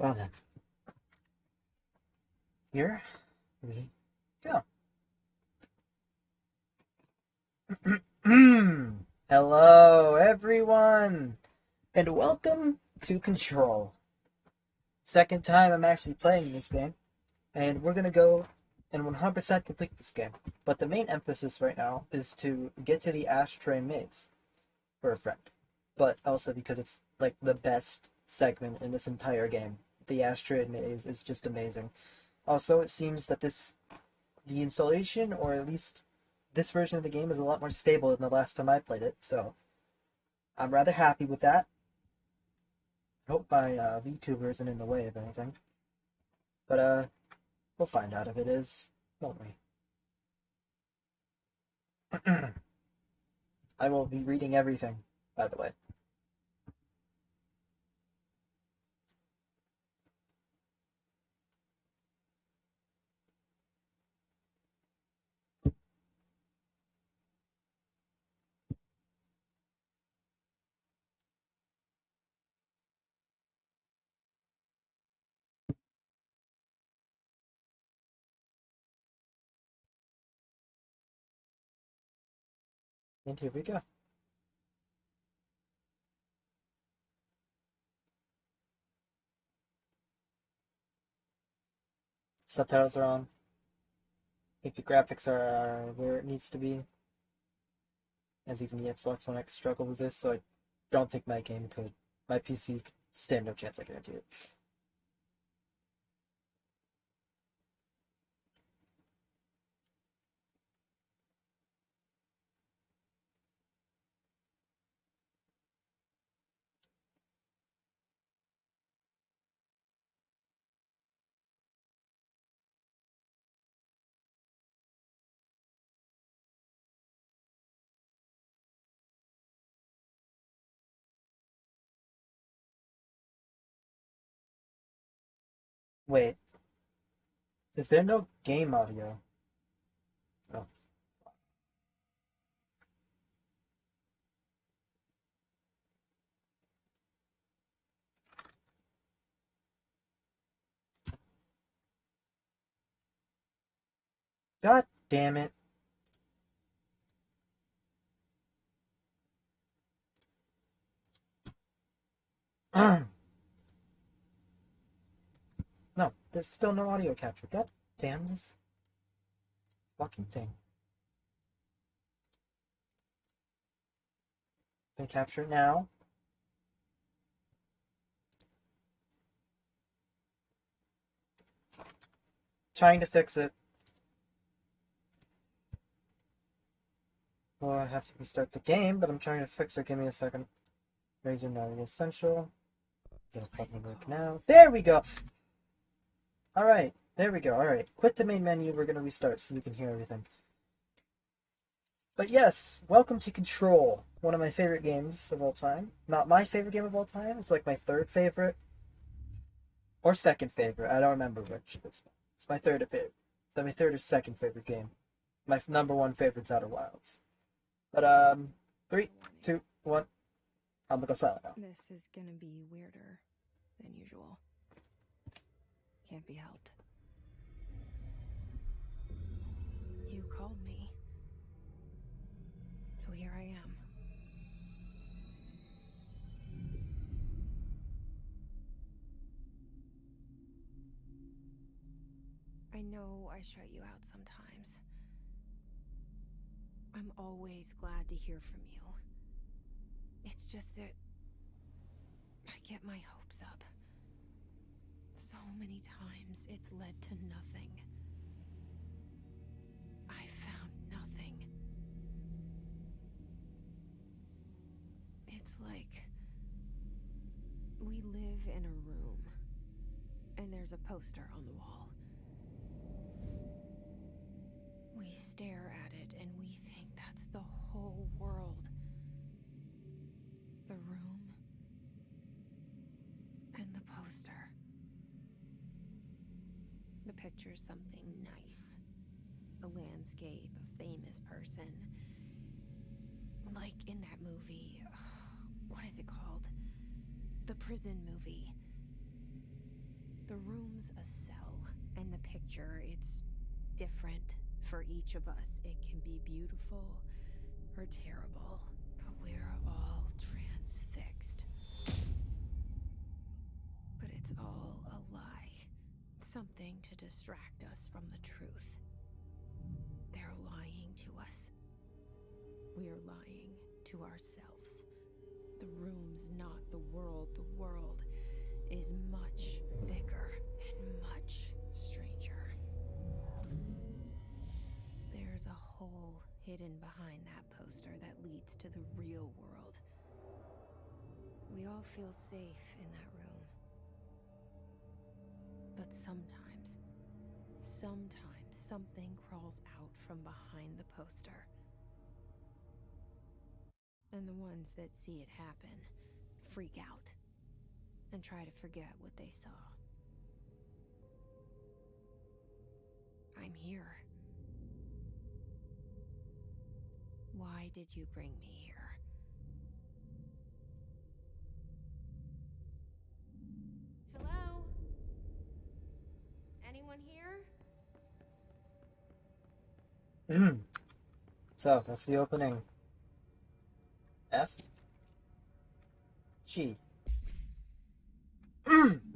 Well then, here we go. Hello, everyone, and welcome to Control. Second time I'm actually playing this game, and we're gonna go and 100% complete this game. But the main emphasis right now is to get to the ashtray maze for a friend, but also because it's like the best segment in this entire game. The ashtray maze is just amazing. Also, it seems that the installation, or at least this version of the game, is a lot more stable than the last time I played it, so I'm rather happy with that. I hope my VTuber isn't in the way of anything. But, we'll find out if it is, won't we? I will be reading everything, by the way. And here we go. Subtitles are on. I think the graphics are where it needs to be. As even the Xbox One X struggled with this, so I don't think my game could. My PC could stand no chance, I guarantee it. Wait, is there no game audio? Oh. God damn it. No, there's still no audio capture. God damn this fucking thing. Can I capture it now? Trying to fix it. Well, I have to restart the game, but I'm trying to fix it. Give me a second. Razor Audio Essential. Gonna fucking work now. There we go! Alright, there we go. Alright, quit the main menu. We're gonna restart so we can hear everything. But yes, welcome to Control, one of my favorite games of all time. Not my favorite game of all time. It's like my third favorite. Or second favorite. I don't remember which it is. It's my third favorite. So my third or second favorite game. My number one favorite's Outer Wilds. But, 3, 2, 1. I'm gonna go silent now. This is gonna be weirder than usual. Can't be helped. You called me. So here I am. I know I shut you out sometimes. I'm always glad to hear from you. It's just that I get my hopes up. So many times it's led to nothing. I found nothing. It's like we live in a room, and there's a poster on the wall. We stare at it and we think that's the whole world. The room and the poster. The picture's something nice. A landscape, a famous person. Like in that movie, what is it called? The prison movie. The room's a cell, and the picture, it's different for each of us. It can be beautiful or terrible, but we're all transfixed. But it's all a lie. Something to distract us from the truth. They're lying to us. We're lying to ourselves. The room's not the world. The world is much bigger and much stranger. There's a hole hidden behind that poster that leads to the real world. We all feel safe in that room. But sometimes something crawls out from behind the poster. And the ones that see it happen freak out and try to forget what they saw. I'm here. Why did you bring me here? Hello? Anyone here? So, that's the opening. F. G.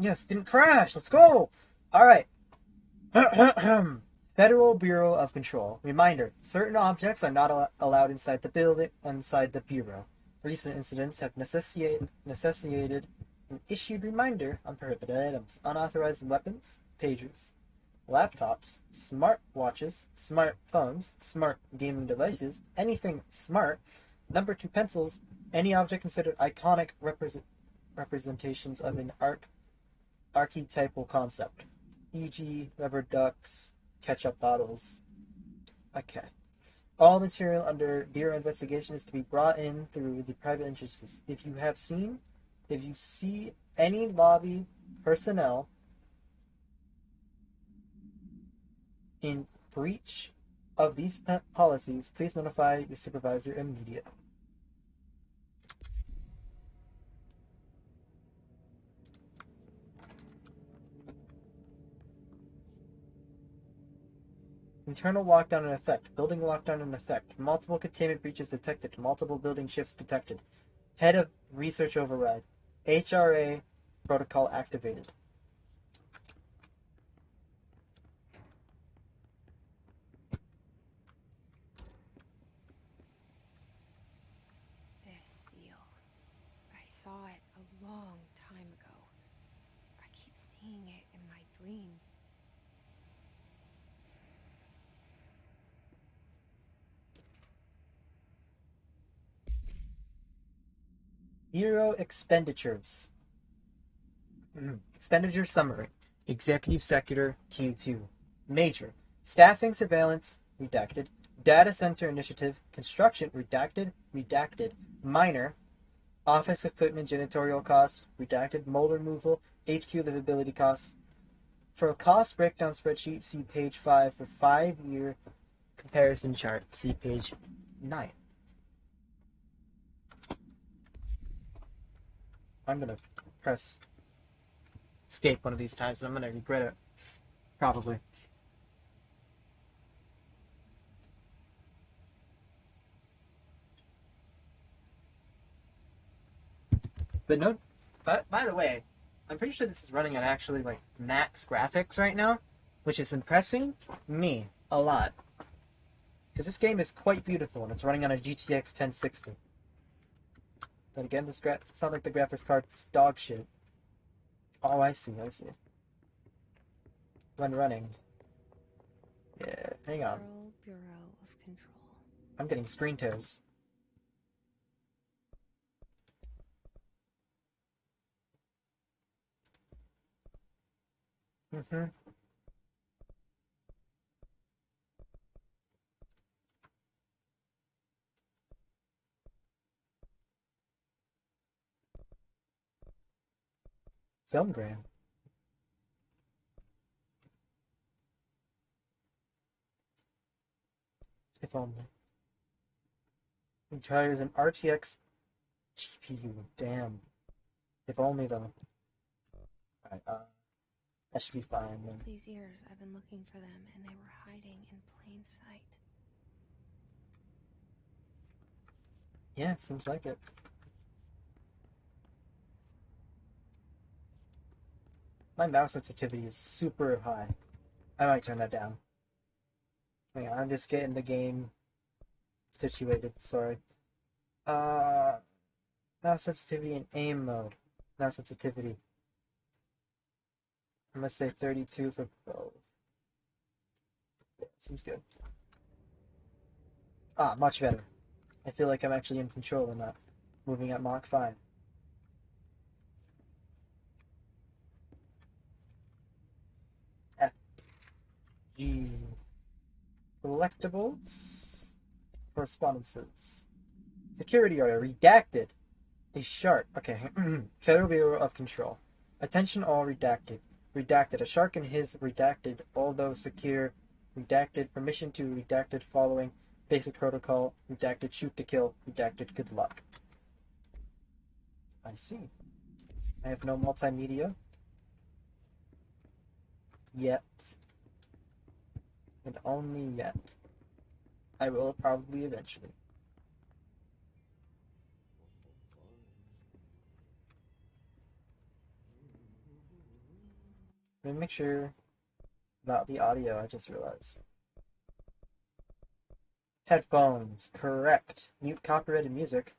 Yes, didn't crash. Let's go. Alright. Federal Bureau of Control. Reminder. Certain objects are not allowed inside the building, inside the Bureau. Recent incidents have necessitated an issued reminder on prohibited items, unauthorized weapons, pagers, laptops, smartwatches, smartphones, smart gaming devices, anything smart, number 2 pencils, any object considered iconic representations of an archetypal concept, e.g. rubber ducks, ketchup bottles. Okay. All material under Bureau investigation is to be brought in through the private entrances. If you see any lobby personnel in breach of these policies, please notify your supervisor immediately. Internal lockdown in effect. Building lockdown in effect. Multiple containment breaches detected. Multiple building shifts detected. Head of research override. HRA protocol activated. This seal. I saw it a long time ago. I keep seeing it in my dreams. Bureau expenditures. Expenditure summary. Executive Sector Q2. Major. Staffing surveillance, redacted. Data center initiative, construction, redacted. Minor. Office equipment janitorial costs, redacted. Mold removal, HQ livability costs. For a cost breakdown spreadsheet, see page 5. For 5-year comparison chart, see page 9. I'm going to press escape one of these times, and I'm going to regret it. Probably. But no, by the way, I'm pretty sure this is running on actually like max graphics right now, which is impressing me a lot. Because this game is quite beautiful and it's running on a GTX 1060. But again, it's not like the graphics card's dog shit. Oh, I see. When running. Yeah, hang on. Bureau of Control. I'm getting screen tears. Filmgram. If only. It requires an RTX GPU. Damn. If only though. Alright, That should be fine then. These years I've been looking for them, and they were hiding in plain sight. Yeah, seems like it. My mouse sensitivity is super high. I might turn that down. Hang on, I'm just getting the game situated, sorry. Uh, Mouse sensitivity and aim mode. Mouse sensitivity. I'm gonna say 32 for both. Yeah, seems good. Ah, much better. I feel like I'm actually in control and not moving at Mach 5. F, G. Collectibles. Correspondences. Security order. Redacted. A shark. Okay. Federal Bureau of Control. Attention all redacted. Redacted. A shark and his redacted. Although secure. Redacted. Permission to redacted following. Basic protocol. Redacted. Shoot to kill. Redacted. Good luck. I see. I have no multimedia. Yet. And only yet. I will probably eventually. Let me make sure about the audio, I just realized. Headphones, correct. Mute copyrighted music.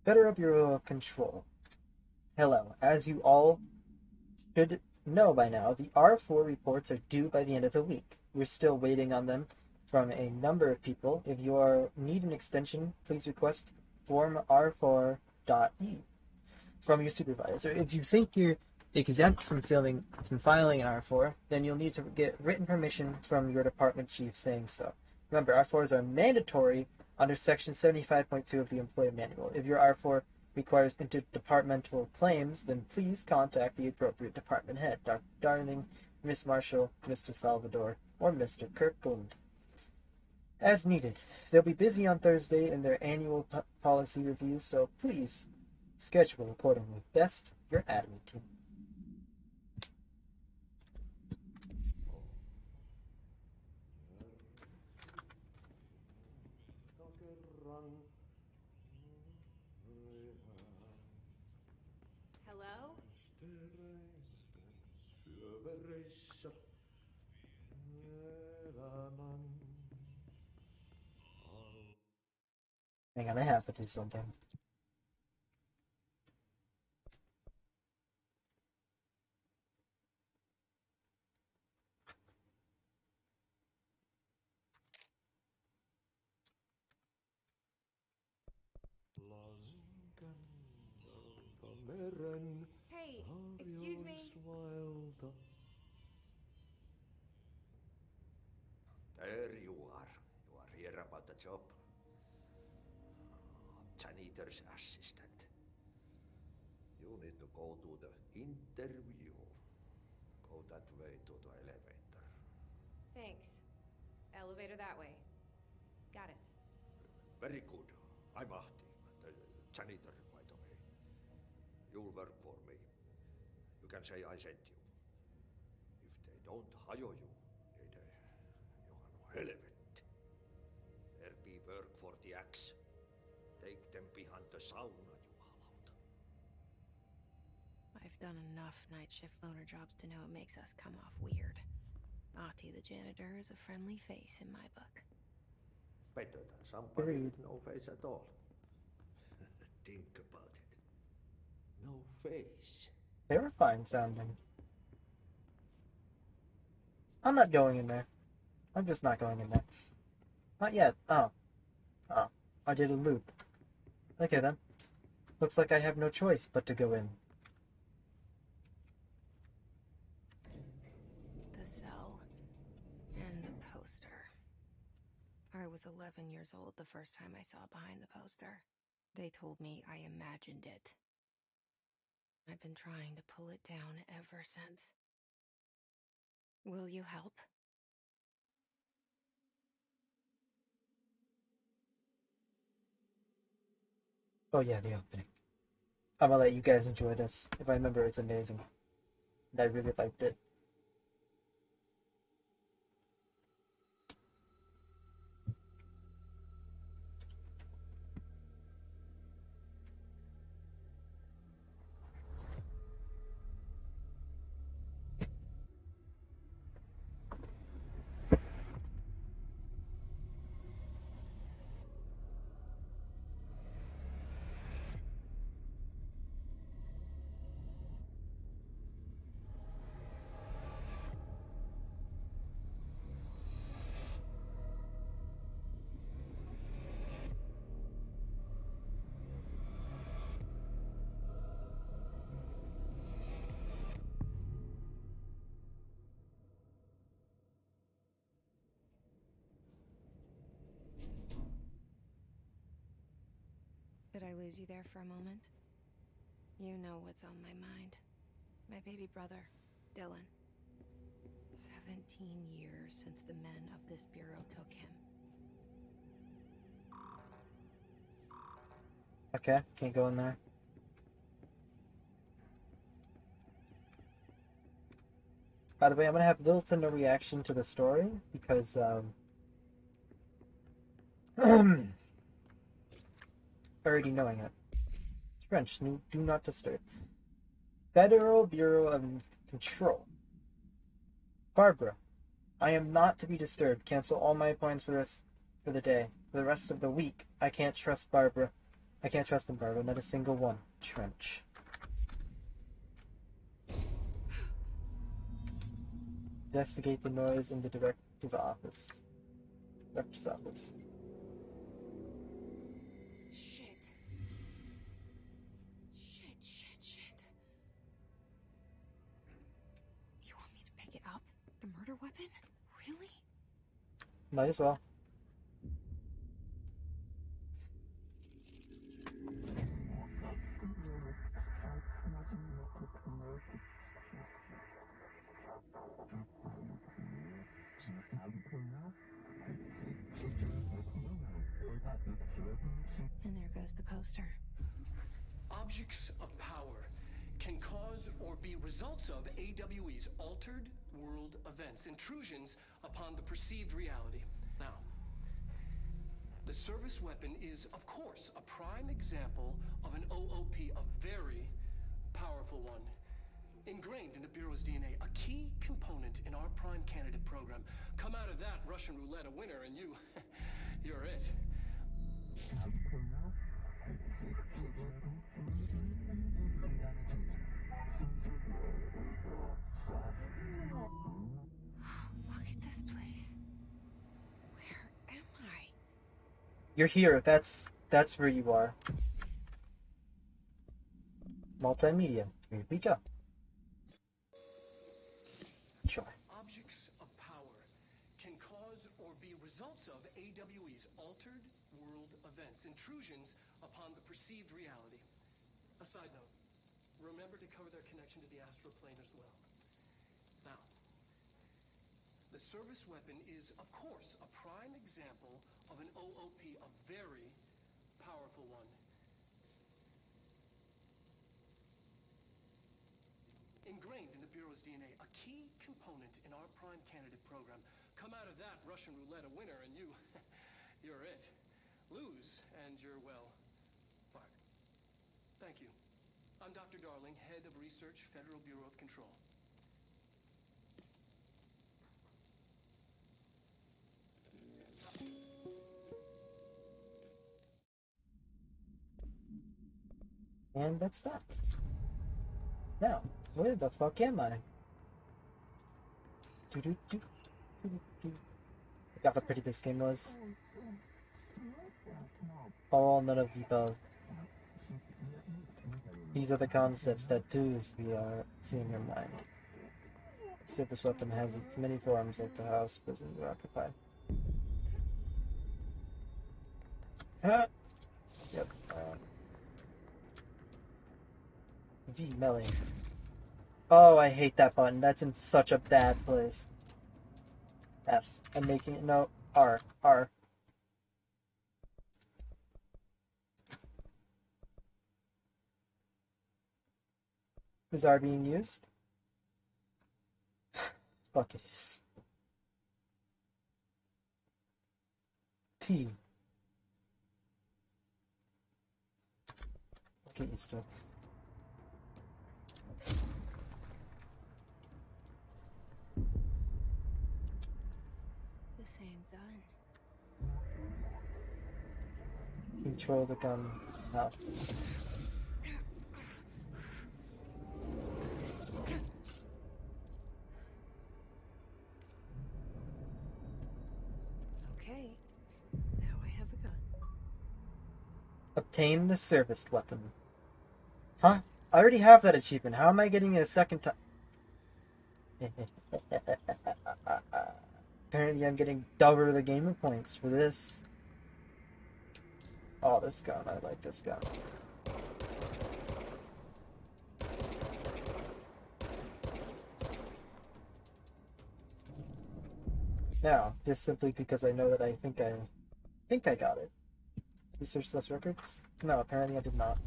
Federal Bureau of Control. Hello. As you all should know by now, the R4 reports are due by the end of the week. We're still waiting on them from a number of people. If you need an extension, please request form R4.e from your supervisor. If you think you're exempt from filing an R4, then you'll need to get written permission from your department chief saying so. Remember, R4s are mandatory under Section 75.2 of the Employee Manual. If your R4 requires interdepartmental claims, then please contact the appropriate department head, Dr. Darling, Miss Marshall, Mr. Salvador, or Mr. Kirkland. As needed. They'll be busy on Thursday in their annual policy review, so please schedule accordingly. Best, your admin team. Hello? Hang on, I have to do something. Hey, excuse me. There you are. You are here about the job. Janitor's assistant. You need to go to the interview. Go that way to the elevator. Thanks. Elevator that way. Got it. Very good. I'm Ahti, the janitor, by the way. You'll work for me. You can say I sent you. If they don't hire you, niin Johan helvetti. There be work for the axe. Take them behind the sauna, jumalauta. I've done enough night shift loner jobs to know it makes us come off weird. Ahti the janitor is a friendly face in my book. Better than somebody with no face at all. Think about it. No face. Terrifying sounding. I'm not going in there. I'm just not going in there. Not yet. Oh. Oh. I did a loop. Okay then. Looks like I have no choice but to go in. The cell. And the poster. I was 11 years old the first time I saw behind the poster. They told me I imagined it. I've been trying to pull it down ever since. Will you help? Oh yeah, the opening. I'm gonna let you guys enjoy this. If I remember, it's amazing. I really liked it. Did I lose you there for a moment? You know what's on my mind. My baby brother, Dylan. 17 years since the men of this bureau took him. Okay, can't go in there. By the way, I'm gonna have little to no reaction to the story because already knowing it. It's French. Do not disturb. Federal Bureau of Control. Barbara, I am not to be disturbed. Cancel all my appointments for the day. For the rest of the week, I can't trust Barbara. I can't trust them, Barbara. Not a single one. Trench. Investigate the noise in the director's office. Director's office. Shit. You want me to pick it up? The murder weapon? Really? Might as well. And there goes the poster. Objects of power can cause or be results of AWE's altered world events, intrusions upon the perceived reality. Now, the service weapon is, of course, a prime example of an OOP, a very powerful one. Ingrained in the Bureau's DNA, a key component in our prime candidate program. Come out of that Russian roulette a winner, and you're it. Look at this place. Where am I? You're here. That's where you are. Multimedia. Here we go. Try. Objects of power can cause or be results of AWE's altered world events, intrusions upon the perceived reality. A side note, remember to cover their connection to the astral plane as well. Now, the service weapon is, of course, a prime example of an OOP, a very powerful one. Ingrained in the Bureau's DNA, a key component in our prime candidate program. Come out of that Russian roulette a winner, and you're it. Lose, and you're, well, fired. Thank you. I'm Dr. Darling, Head of Research, Federal Bureau of Control. And that's that. Now, where the fuck am I? Look how pretty this game was. All none of the above. These are the concepts that do we are seeing in mind. This weapon has its many forms like the house, prison, you occupy. Yep. V melee. Oh, I hate that button. That's in such a bad place. F. I'm making it, no, R. R. Is R being used? Fuck it. T. Get used to it. The same gun. Control the gun mouse. Okay, now I have a gun. Obtain the serviced weapon. Huh? I already have that achievement. How am I getting it a second time? Apparently I'm getting double the gamer points for this. Oh, this gun. I like this gun. Now, just simply because I know that I think I got it. Research less records? No, apparently I did not.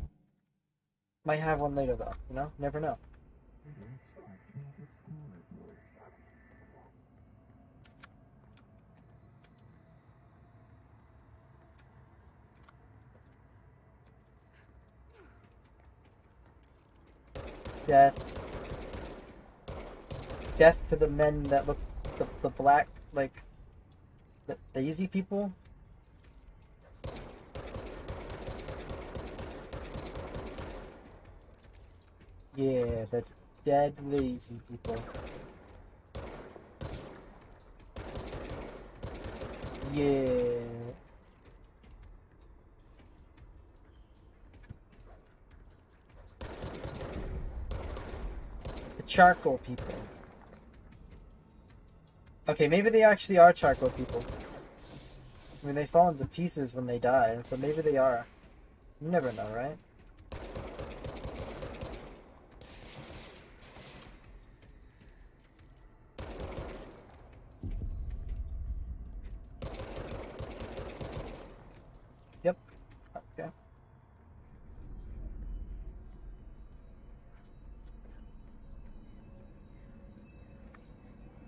Might have one later though, you know? Never know. Death. Death to the men that look the black, like the easy people. Yeah, that's dead lazy people. Yeah. The charcoal people. Okay, maybe they actually are charcoal people. I mean, they fall into pieces when they die, so maybe they are. You never know, right? Yep. Okay.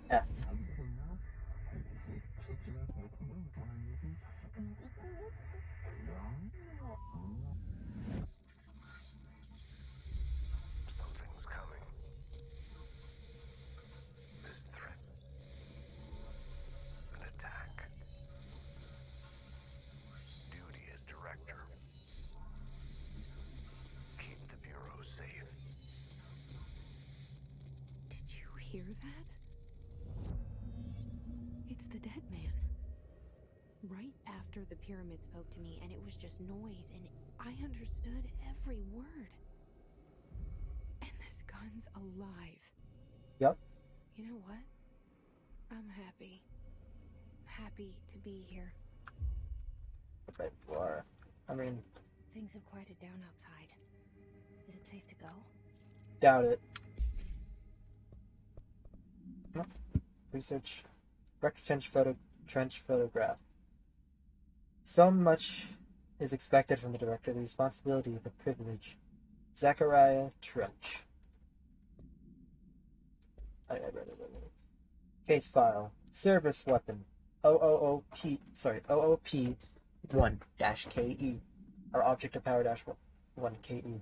F. Something's coming. This threat. An attack. Duty as director. Keep the Bureau safe. Did you hear that? It's the dead man. Right after the pyramid spoke to me, and it was just noise, and I understood every word. And this gun's alive. Yep. You know what? I'm happy. Happy to be here. Right for. I mean, Things have quieted down outside. Is it safe to go? doubt it. Nope. Research. Trench photograph. So much is expected from the director. The responsibility is a privilege. Zachariah Trench. I read it. Case file. Service weapon. OOP-1-KE. Or object of power-1-KE.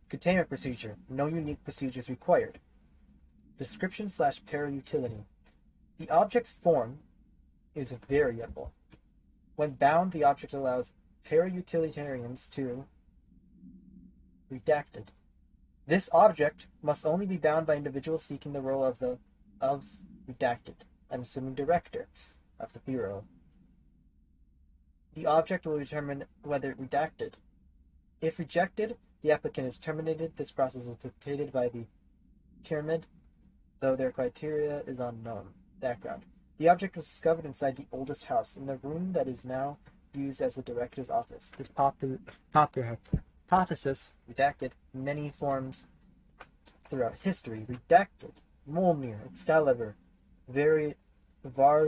Containment procedure. No unique procedures required. Description/para-utility. The object's form is variable. When bound, the object allows para-utilitarians to redacted. This object must only be bound by individuals seeking the role of redacted. I'm assuming director of the Bureau. The object will determine whether redacted. If rejected, the applicant is terminated. This process is dictated by the pyramid, though their criteria is unknown. Background. The object was discovered inside the oldest house, in the room that is now used as the director's office. This hypothesis, redacted, many forms throughout history. Redacted, Mjolnir, Excalibur, var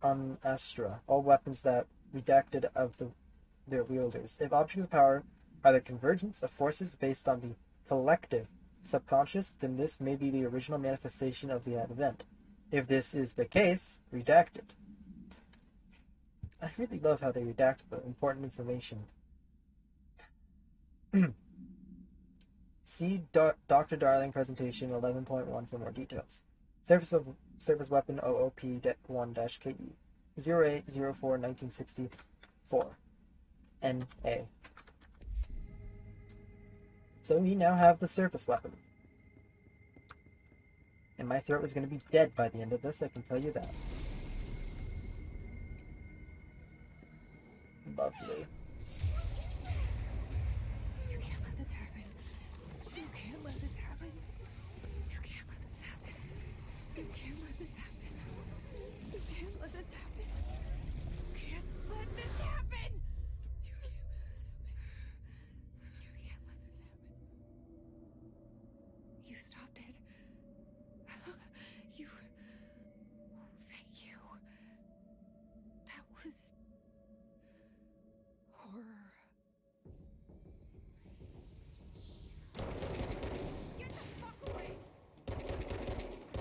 on astra, all weapons that redacted of their wielders. If objects of power are the convergence of forces based on the collective subconscious, then this may be the original manifestation of the event. If this is the case, redacted. I really love how they redact the important information. See Dr. Darling presentation 11.1 for more details. Surface weapon OOP-1-KE 0804-1964 NA. So we now have the surface weapon. And my throat is going to be dead by the end of this, I can tell you that. Lovely. You can't let this happen. You can't let this happen. You can't let this happen. You can't let this happen. You can't let this happen. You can't let this happen. You can't let this happen. You can't let this happen. You stopped it. You. Oh, thank you. That was horror. Get the fuck away.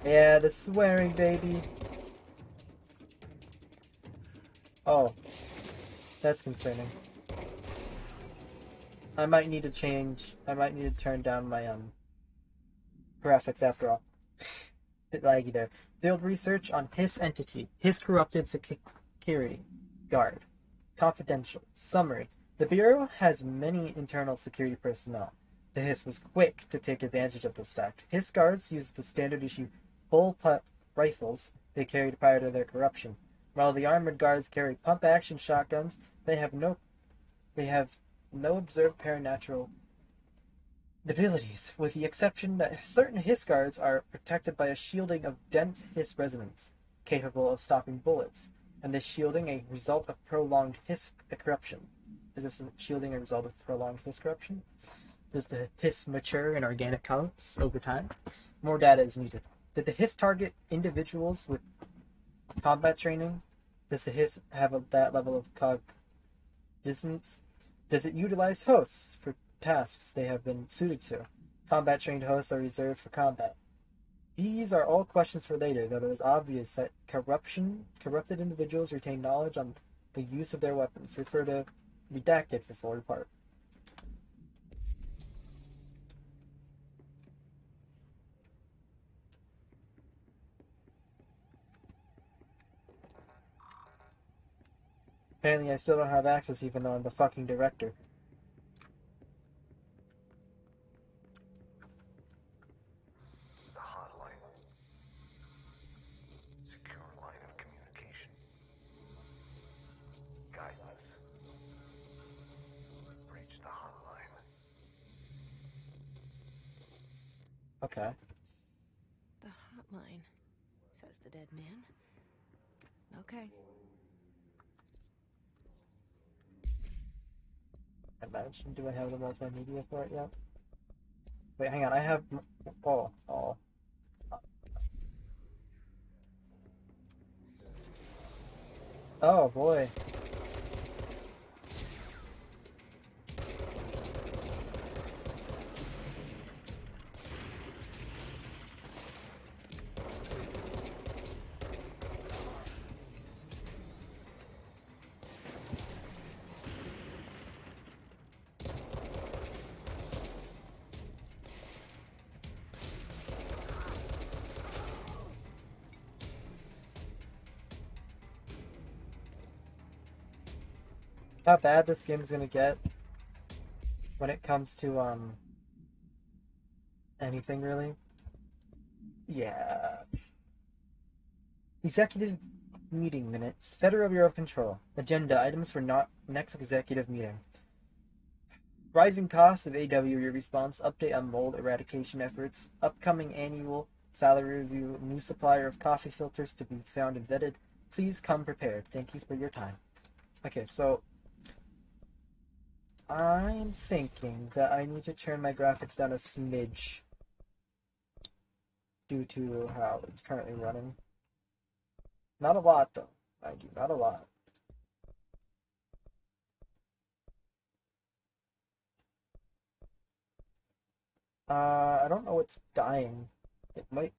Yeah, the swearing, baby. Oh, that's concerning. I might need to turn down my graphics after all. Bit laggy there. Field research on his entity, his corrupted security guard. Confidential. Summary. The Bureau has many internal security personnel. The HIS was quick to take advantage of this fact. HIS guards used the standard issue bullpup rifles they carried prior to their corruption. While the armored guards carry pump action shotguns, they have no observed paranatural abilities, with the exception that certain HIS guards are protected by a shielding of dense HIS resonance, capable of stopping bullets, and this shielding a result of prolonged HIS corruption. Is this shielding a result of prolonged HIS corruption? Does the HIS mature in organic colors over time? More data is needed. Did the HIS target individuals with combat training? Does the HIS have that level of cognizance? Does it utilize hosts for tasks they have been suited to? Combat-trained hosts are reserved for combat. These are all questions for later, though it is obvious that corrupted individuals retain knowledge on the use of their weapons. Refer to redacted for full report. Apparently I still don't have access even though I'm the fucking director. The hotline. Secure line of communication. Guidance. Breach the hotline. Okay. The hotline, says the dead man. Okay. Imagine, do I have the multimedia for it yet? Wait, hang on, I have... Oh. Oh, boy. How bad this game's gonna get when it comes to, anything really? Yeah. Executive meeting minutes. Federal Bureau of Control. Agenda items for next executive meeting. Rising costs of AW response. Update on mold eradication efforts. Upcoming annual salary review. New supplier of coffee filters to be found and vetted. Please come prepared. Thank you for your time. Okay, so I'm thinking that I need to turn my graphics down a smidge due to how it's currently running. Not a lot, though. Mind you, not a lot. I don't know what's dying. It might...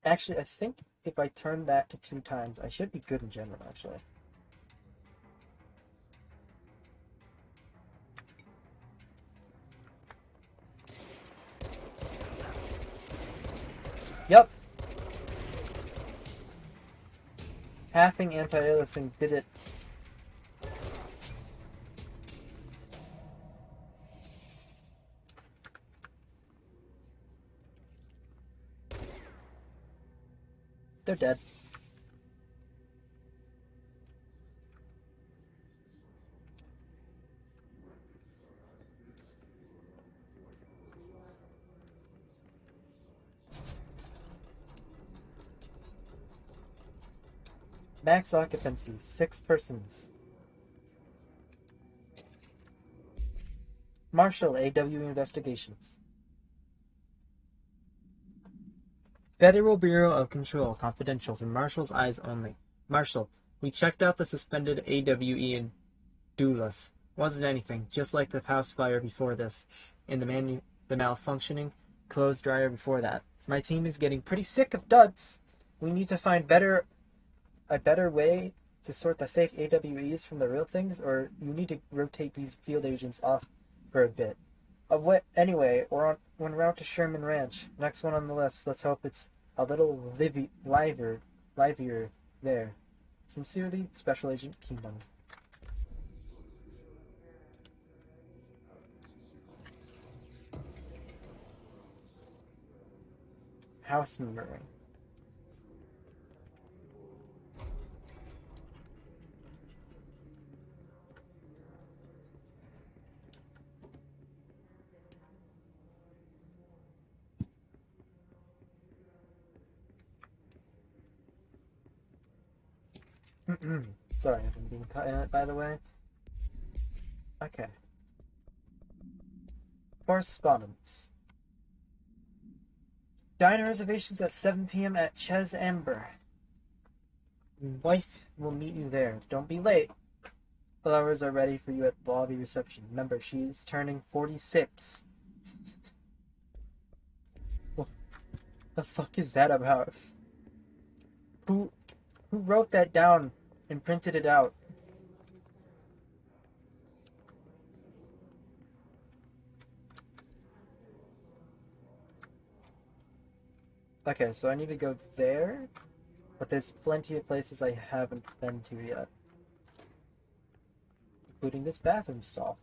Actually, I think if I turn that to 2 times, I should be good in general, actually. Yep. Halving anti-aliasing did it. They're dead. Max occupancy, 6 persons. Marshall, AW Investigations. Federal Bureau of Control, confidential, from Marshall's eyes only. Marshall, we checked out the suspended AWE in Doulas. Wasn't anything, just like the house fire before this, and the malfunctioning clothes dryer before that. My team is getting pretty sick of duds. We need to find a better way to sort the fake AWEs from the real things, or you need to rotate these field agents off for a bit. Anyway, we're en route to Sherman Ranch. Next one on the list. Let's hope it's a little livelier there. Sincerely, Special Agent Kingdom. House murdering. Sorry, I've been being cut in it, by the way. Okay. Correspondence. Diner reservations at 7 p.m. at Ches Amber. Wife will meet you there. Don't be late. Flowers are ready for you at lobby reception. Remember, she's turning 46. What the fuck is that about? Who wrote that down and printed it out? Okay, so I need to go there, but there's plenty of places I haven't been to yet, including this bathroom stall.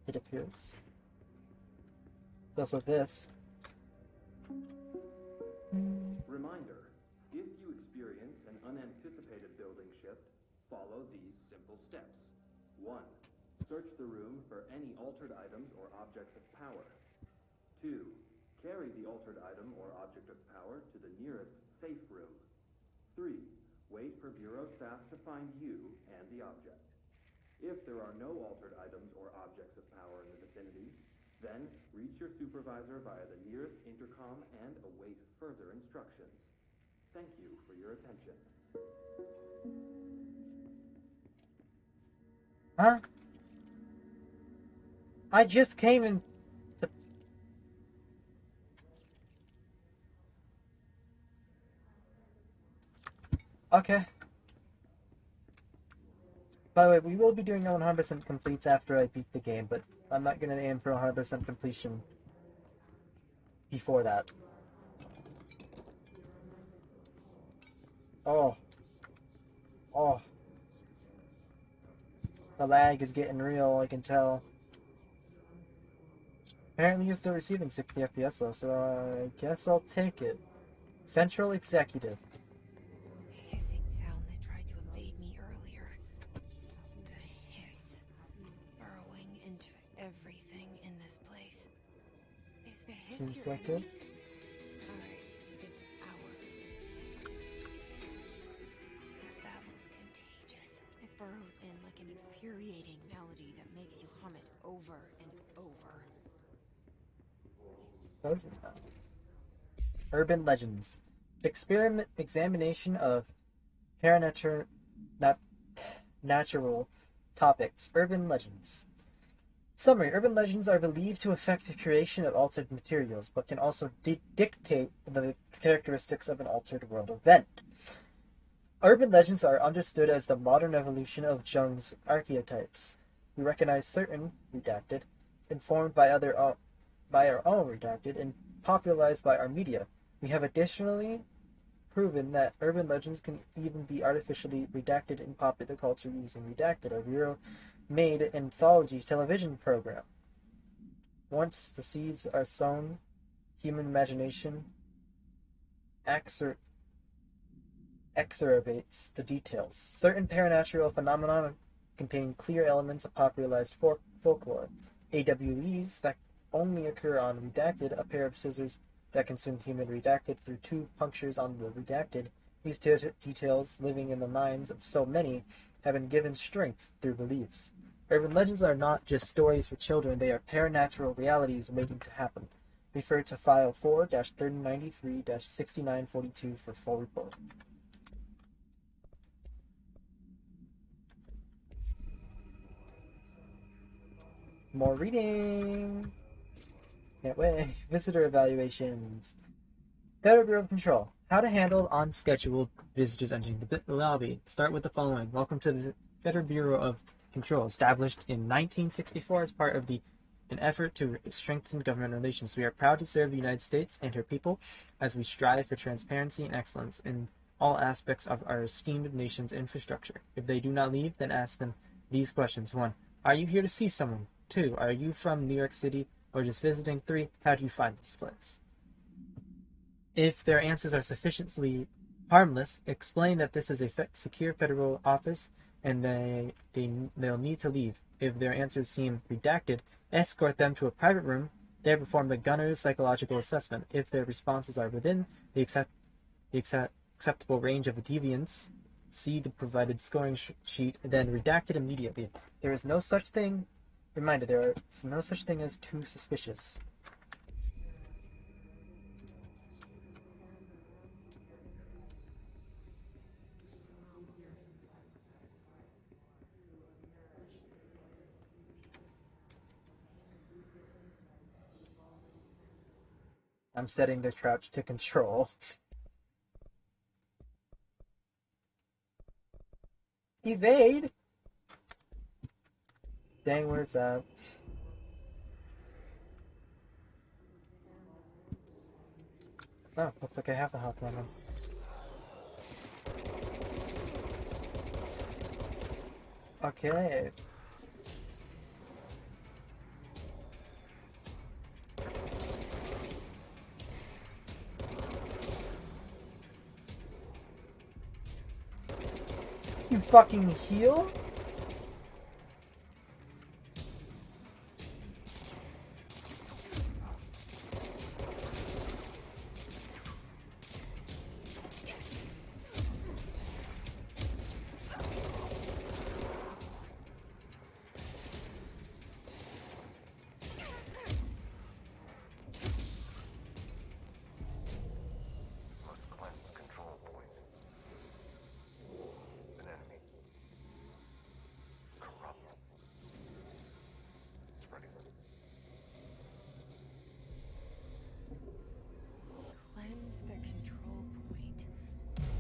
It appears. There's also this. Reminder, if you experience an unanticipated building shift, follow these simple steps. 1. Search the room for any altered items or objects of power. 2. Carry the altered item or object of power to the nearest safe room. 3. Wait for Bureau staff to find you and the object. If there are no altered items or objects of power in the vicinity, then reach your supervisor via the nearest intercom and await further instructions. Thank you for your attention. Huh? I just came in. Okay. By the way, we will be doing 100% completes after I beat the game, but I'm not going to aim for 100% completion before that. Oh. Oh. The lag is getting real, I can tell. Apparently you're still receiving 60 FPS though, so I guess I'll take it. Central Executive. Hissing sound that tried to invade me earlier. The hiss burrowing into everything in this place. Is the hiss Seems your like enemy? it. It's ours. That babble's contagious. It burrows in like an infuriating melody that makes you hum it over and over. Those are Urban legends. Examination of paranatural natural topics. Urban legends. Summary. Urban legends are believed to affect the creation of altered materials, but can also dictate the characteristics of an altered world event. Urban legends are understood as the modern evolution of Jung's archetypes. We recognize certain, redacted, informed by our own, redacted, and popularized by our media. We have additionally proven that urban legends can even be artificially redacted in popular culture using Redacted, a Bureau-made anthology television program. Once the seeds are sown, human imagination exacerbates the details. Certain paranatural phenomena contain clear elements of popularized folklore. AWEs that only occur on Redacted, a pair of scissors that consumed human Redacted through two punctures on the Redacted. These details, living in the minds of so many, have been given strength through beliefs. Urban legends are not just stories for children, they are paranatural realities waiting to happen. Refer to File 4-3093-6942 for full report. More reading! Can't wait. Visitor evaluations. Federal Bureau of Control. How to handle unscheduled visitors entering the lobby. Start with the following. Welcome to the Federal Bureau of Control, established in 1964 as part of an effort to strengthen government relations. We are proud to serve the United States and her people as we strive for transparency and excellence in all aspects of our esteemed nation's infrastructure. If they do not leave, then ask them these questions. 1. Are you here to see someone? 2. Are you from New York City or just visiting? 3. How do you find this place? If their answers are sufficiently harmless, explain that this is a secure federal office and they'll need to leave. If their answers seem redacted, escort them to a private room. There perform the gunner's psychological assessment. If their responses are within the acceptable range of deviance, see the provided scoring sheet, then redact it immediately. There is no such thing. Reminder, there is no such thing as too suspicious. I'm setting the crouch to control. Evade! Dang, where's that? Oh, looks like I have the hop on him. Okay. You fucking heal? Cleanse the control point.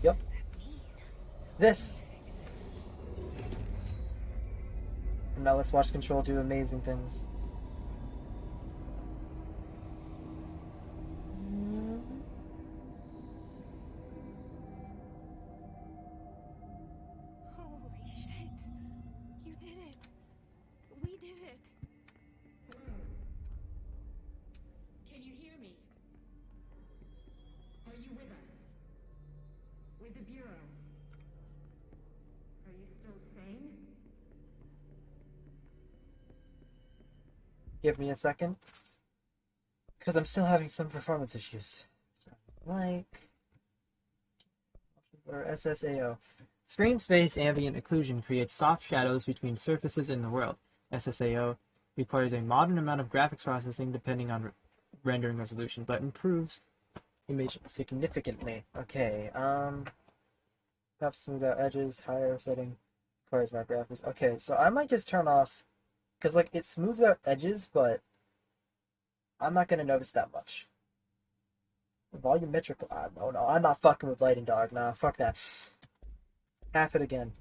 Yep. What does that mean? This. And now let's watch Control do amazing things. Holy shit. You did it. We did it. Can you hear me? Are you with us? With the Bureau? Are you still sane? Give me a second. Because I'm still having some performance issues. Like... or SSAO. Screen space ambient occlusion creates soft shadows between surfaces in the world. SSAO requires a modern amount of graphics processing depending on rendering resolution, but improves image significantly. Okay, have smooth out edges, higher setting, requires my graphics. Okay, so I might just turn off, because, like, it smooths out edges, but I'm not going to notice that much. Volumetrical, no, I'm not fucking with lighting, dog. Nah, fuck that. Half it again.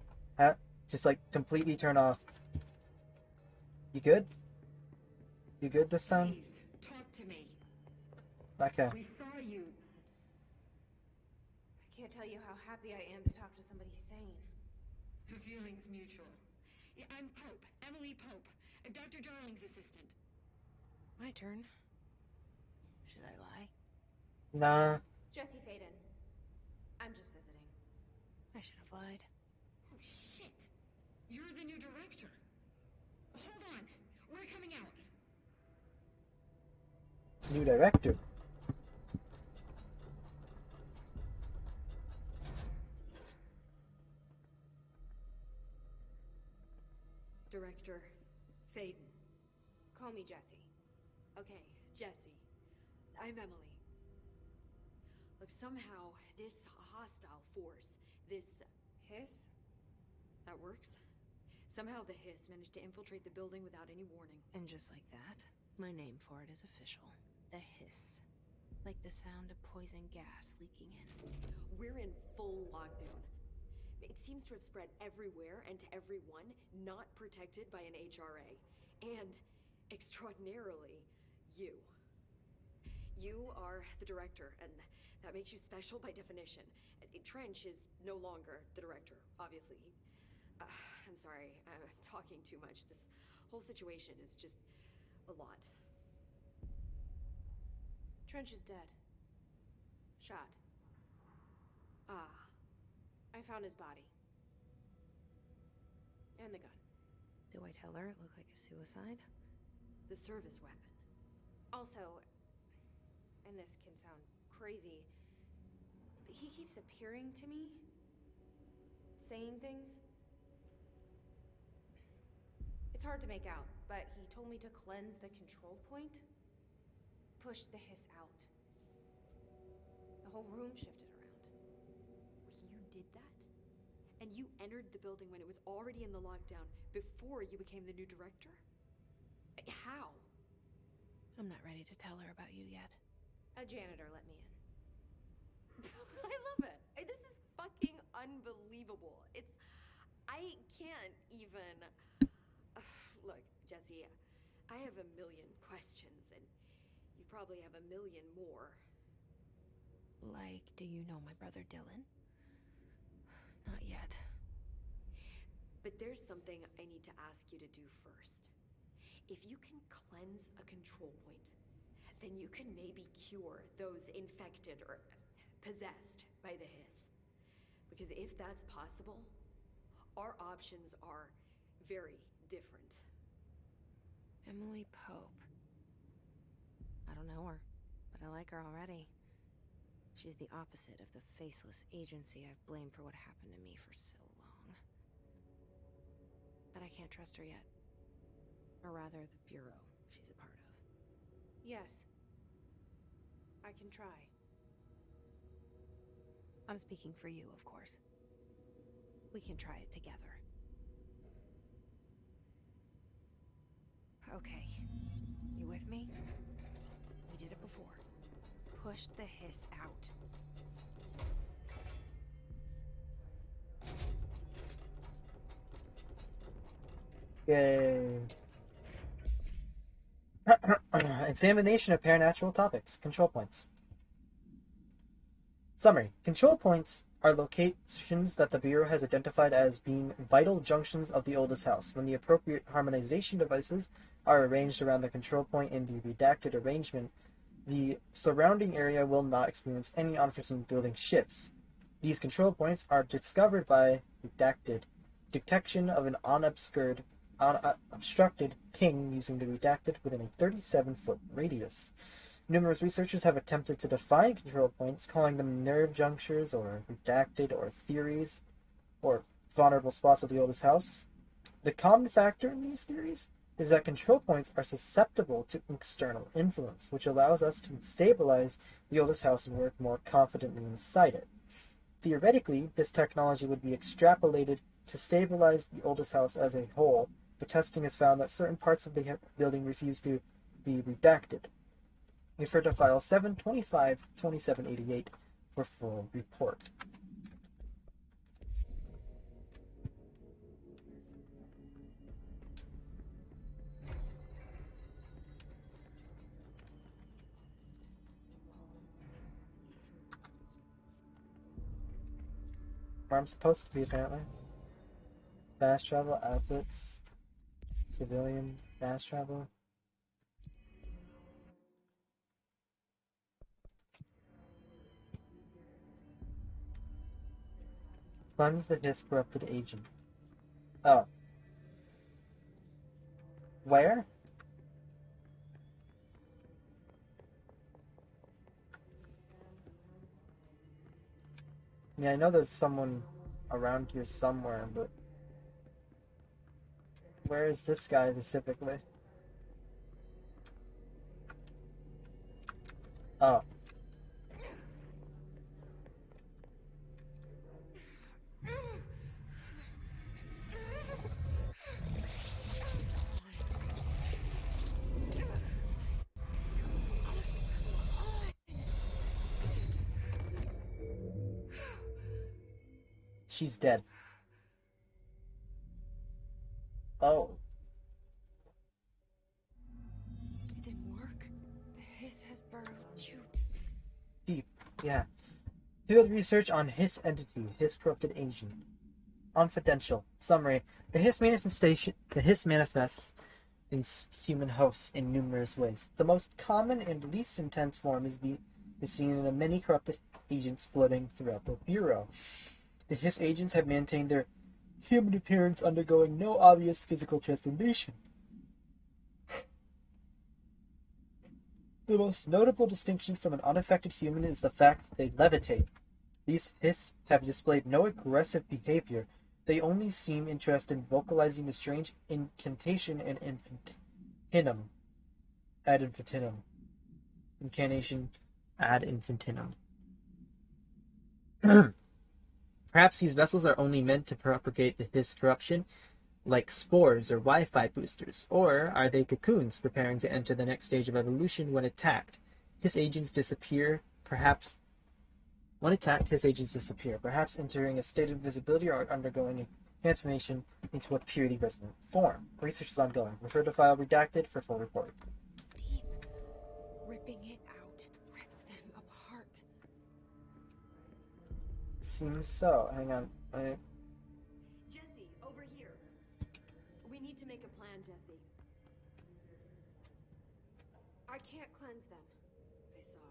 Just, like, completely turn off. You good? You good this time? Please, talk to me. Okay. We saw you. I can't tell you how happy I am to talk to somebody sane. The feeling's mutual. Yeah, I'm Pope, Emily Pope, Dr. Darling's assistant. My turn. Should I lie? Nah. Jesse Faden. I'm just visiting. I should have lied. Oh, shit. You're the new director. Hold on. We're coming out. New director. Director Faden. Call me Jessie. Okay, Jessie. I'm Emily. Look, somehow this hostile force, this hiss, that works. Somehow the hiss managed to infiltrate the building without any warning. And just like that, my name for it is official. The hiss. Like the sound of poison gas leaking in. We're in full lockdown. It seems to have spread everywhere and to everyone not protected by an HRA. And, extraordinarily, you. You are the director, and that makes you special by definition. Trench is no longer the director, obviously. I'm sorry, I'm talking too much. This whole situation is just a lot. Trench is dead. Shot. I found his body. And the gun. Do I tell her it looked like a suicide? The service weapon. Also, and this can sound crazy, but he keeps appearing to me, saying things. It's hard to make out, but he told me to cleanse the control point, push the hiss out. The whole room shifted around. You did that? And you entered the building when it was already in the lockdown, before you became the new director? How? I'm not ready to tell her about you yet. A janitor let me in. I love it. This is fucking unbelievable. I can't even... Look, Jesse, I have a million questions, and you probably have a million more. Like, do you know my brother Dylan? Not yet. But there's something I need to ask you to do first. If you can cleanse a control point, then you can maybe cure those infected or possessed by the hiss. Because if that's possible, our options are very different. Emily Pope. I don't know her, but I like her already. She's the opposite of the faceless agency I've blamed for what happened to me for so long. But I can't trust her yet. Or rather, the bureau she's a part of. Yes. I can try. I'm speaking for you, of course. We can try it together. Okay. You with me? We did it before. Push the hiss out. Yay. Examination of paranatural topics. Control points. Summary. Control points are locations that the Bureau has identified as being vital junctions of the oldest house. When the appropriate harmonization devices are arranged around the control point in the redacted arrangement, the surrounding area will not experience any unforeseen building shifts. These control points are discovered by redacted detection of an unobstructed ping using the redacted within a 37-foot radius. Numerous researchers have attempted to define control points, calling them nerve junctures or redacted or theories or vulnerable spots of the oldest house. The common factor in these theories is that control points are susceptible to external influence, which allows us to stabilize the oldest house and work more confidently inside it. Theoretically, this technology would be extrapolated to stabilize the oldest house as a whole, but testing has found that certain parts of the building refuse to be redacted. Refer to file 725-2788 for full report. Where I'm supposed to be, apparently. Fast travel, assets, civilian, fast travel. Funds the HIS corrupted agent. Oh. Where? I mean, I know there's someone around here somewhere, but where is this guy specifically? Oh. She's dead. Oh. It didn't work. The hiss has burrowed too Deep. Yeah. Field research on HIS entity, HIS corrupted agent. Confidential. Summary. The HIS manifests in human hosts in numerous ways. The most common and least intense form is seen in the many corrupted agents floating throughout the Bureau. The HIS agents have maintained their human appearance, undergoing no obvious physical transformation. The most notable distinction from an unaffected human is the fact that they levitate. These HIS have displayed no aggressive behavior. They only seem interested in vocalizing the strange incantation and infinum. Ad infinitum. Incantation ad infinitum. Perhaps these vessels are only meant to propagate this corruption, like spores or Wi-Fi boosters, or are they cocoons preparing to enter the next stage of evolution when attacked? His agents disappear, perhaps perhaps entering a state of invisibility or undergoing a transformation into a purely resonant form. Research is ongoing. Refer to file redacted for full report. deep. Ripping it out rips them apart. Seems so. Hang on. Jesse, over here. We need to make a plan, Jesse. I can't cleanse them. I saw.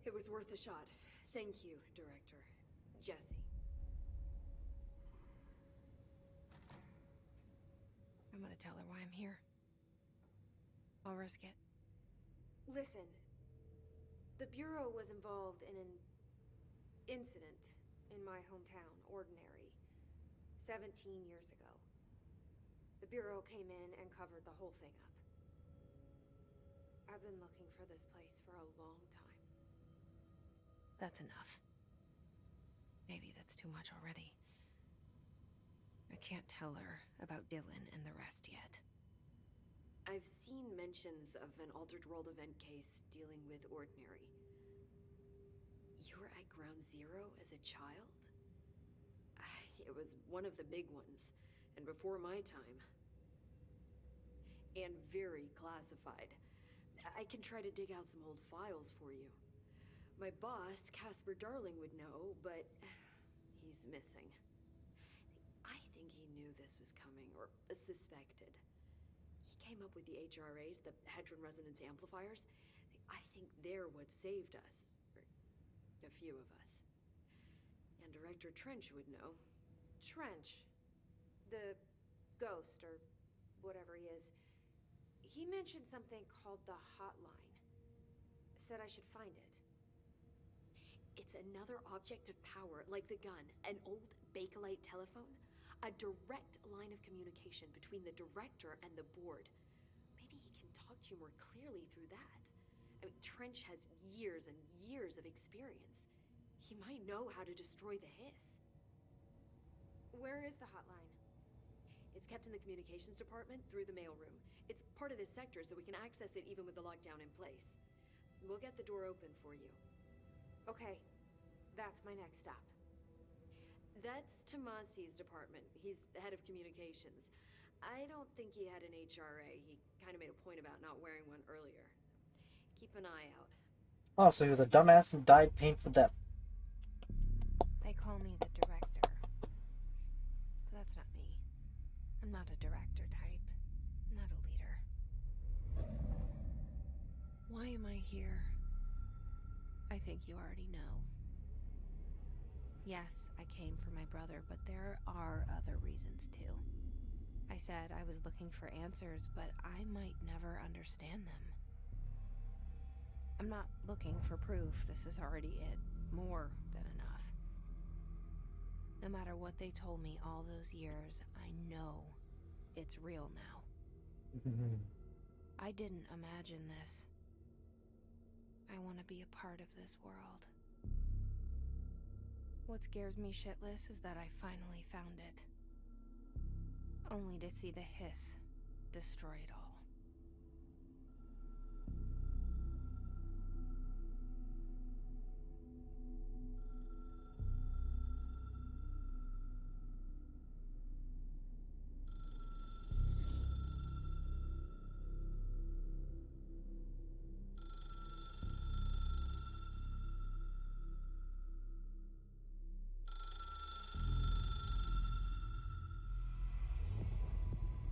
It was worth a shot. Thank you, Director. Jesse. I'm gonna tell her why I'm here. I'll risk it. Listen, the Bureau was involved in an incident in my hometown, Ordinary, 17 years ago. The Bureau came in and covered the whole thing up. I've been looking for this place for a long time. That's enough. Maybe that's too much already. I can't tell her about Dylan and the rest yet. I've seen mentions of an Altered World event case dealing with Ordinary. You were at Ground Zero as a child? It was one of the big ones, and before my time. And very classified. I can try to dig out some old files for you. My boss, Casper Darling, would know, but he's missing. I think he knew this was coming, or suspected. He came up with the HRAs, the Hadron Resonance Amplifiers. I think they're what saved us. Or a few of us. And Director Trench would know. Trench. The ghost, or whatever he is. He mentioned something called the Hotline. Said I should find it. It's another object of power, like the gun, an old Bakelite telephone, a direct line of communication between the director and the board. Maybe he can talk to you more clearly through that. Trench has years and years of experience. He might know how to destroy the hiss. Where is the hotline? It's kept in the communications department through the mailroom. It's part of this sector, so we can access it even with the lockdown in place. We'll get the door open for you. Okay, that's my next stop. That's Tomasi's department. He's the head of communications. I don't think he had an HRA. He kind of made a point about not wearing one earlier. Keep an eye out. Oh, so he was a dumbass and died painful death. They call me the director. But that's not me. I'm not a director type. I'm not a leader. Why am I here? I think you already know. Yes, I came for my brother, but there are other reasons too. I said I was looking for answers, but I might never understand them. I'm not looking for proof. This is already it. More than enough. No matter what they told me all those years, I know it's real now. I didn't imagine this. I want to be a part of this world. What scares me shitless is that I finally found it. Only to see the hiss destroy it all.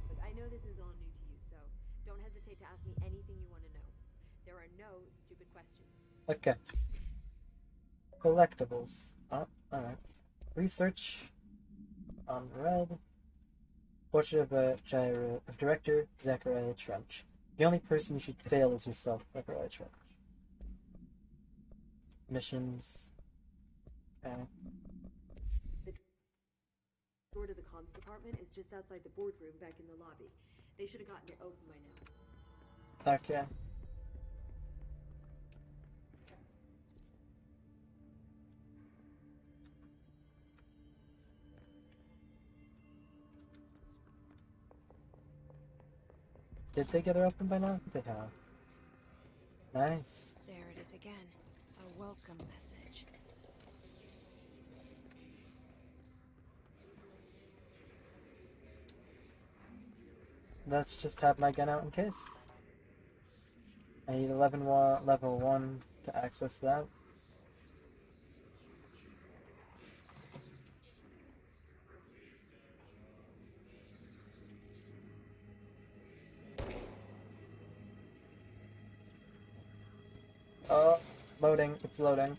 Look, I know this is all new to you, so don't hesitate to ask me anything you want to know. There are no stupid questions. Okay. Collectibles. Oh, alright. Research on red. Portrait of director Zachariah Trench. The only person you should fail is yourself, Zachariah Trench. Missions. Okay. The door to the comms department is just outside the boardroom back in the lobby. They should have gotten it open by now. Okay. Did they get her open by now? They have. Nice. There it is again. A welcome message. Let's just have my gun out in case. I need level 1 to access that. Oh, loading. It's loading.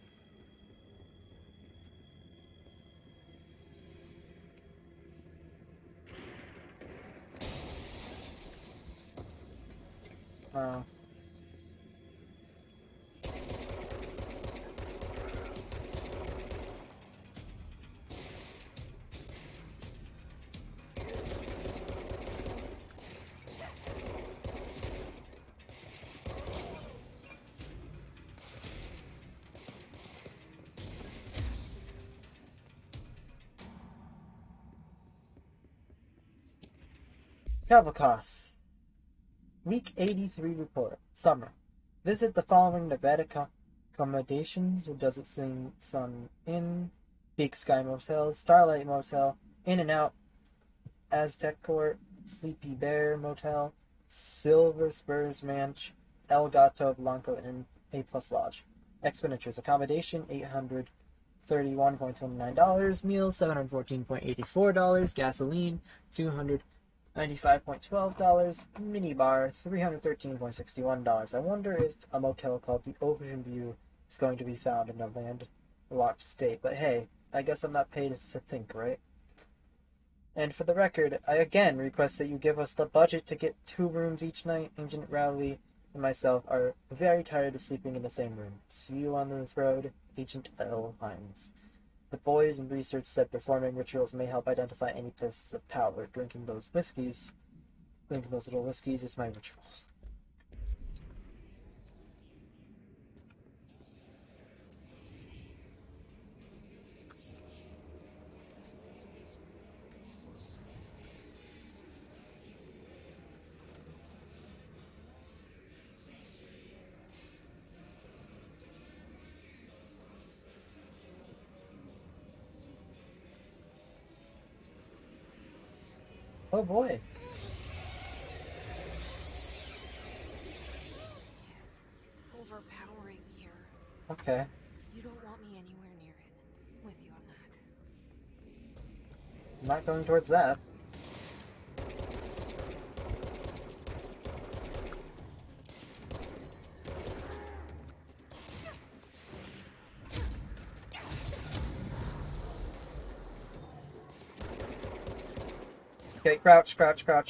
Oh. Travel costs. Week 83 report. Summer. Visit the following Nevada accommodations: Desert Sun Inn, Big Sky Motel, Starlight Motel, In and Out, Aztec Court, Sleepy Bear Motel, Silver Spurs Ranch, El Gato Blanco Inn, A Plus Lodge. Expenditures: accommodation $831.29, meals $714.84, gasoline $295.12, minibar $313.61. I wonder if a motel called the Ocean View is going to be found in a landlocked state. But hey, I guess I'm not paid to think, right? And for the record, I again request that you give us the budget to get 2 rooms each night. Agent Rowley and myself are very tired of sleeping in the same room. See you on this road, Agent L. Hines. The boys in research said performing rituals may help identify any places of power. Drinking those little whiskeys is my ritual. Oh boy. Overpowering here. Okay. You don't want me anywhere near it. With you on that. I'm not going towards that. Okay, crouch, crouch, crouch.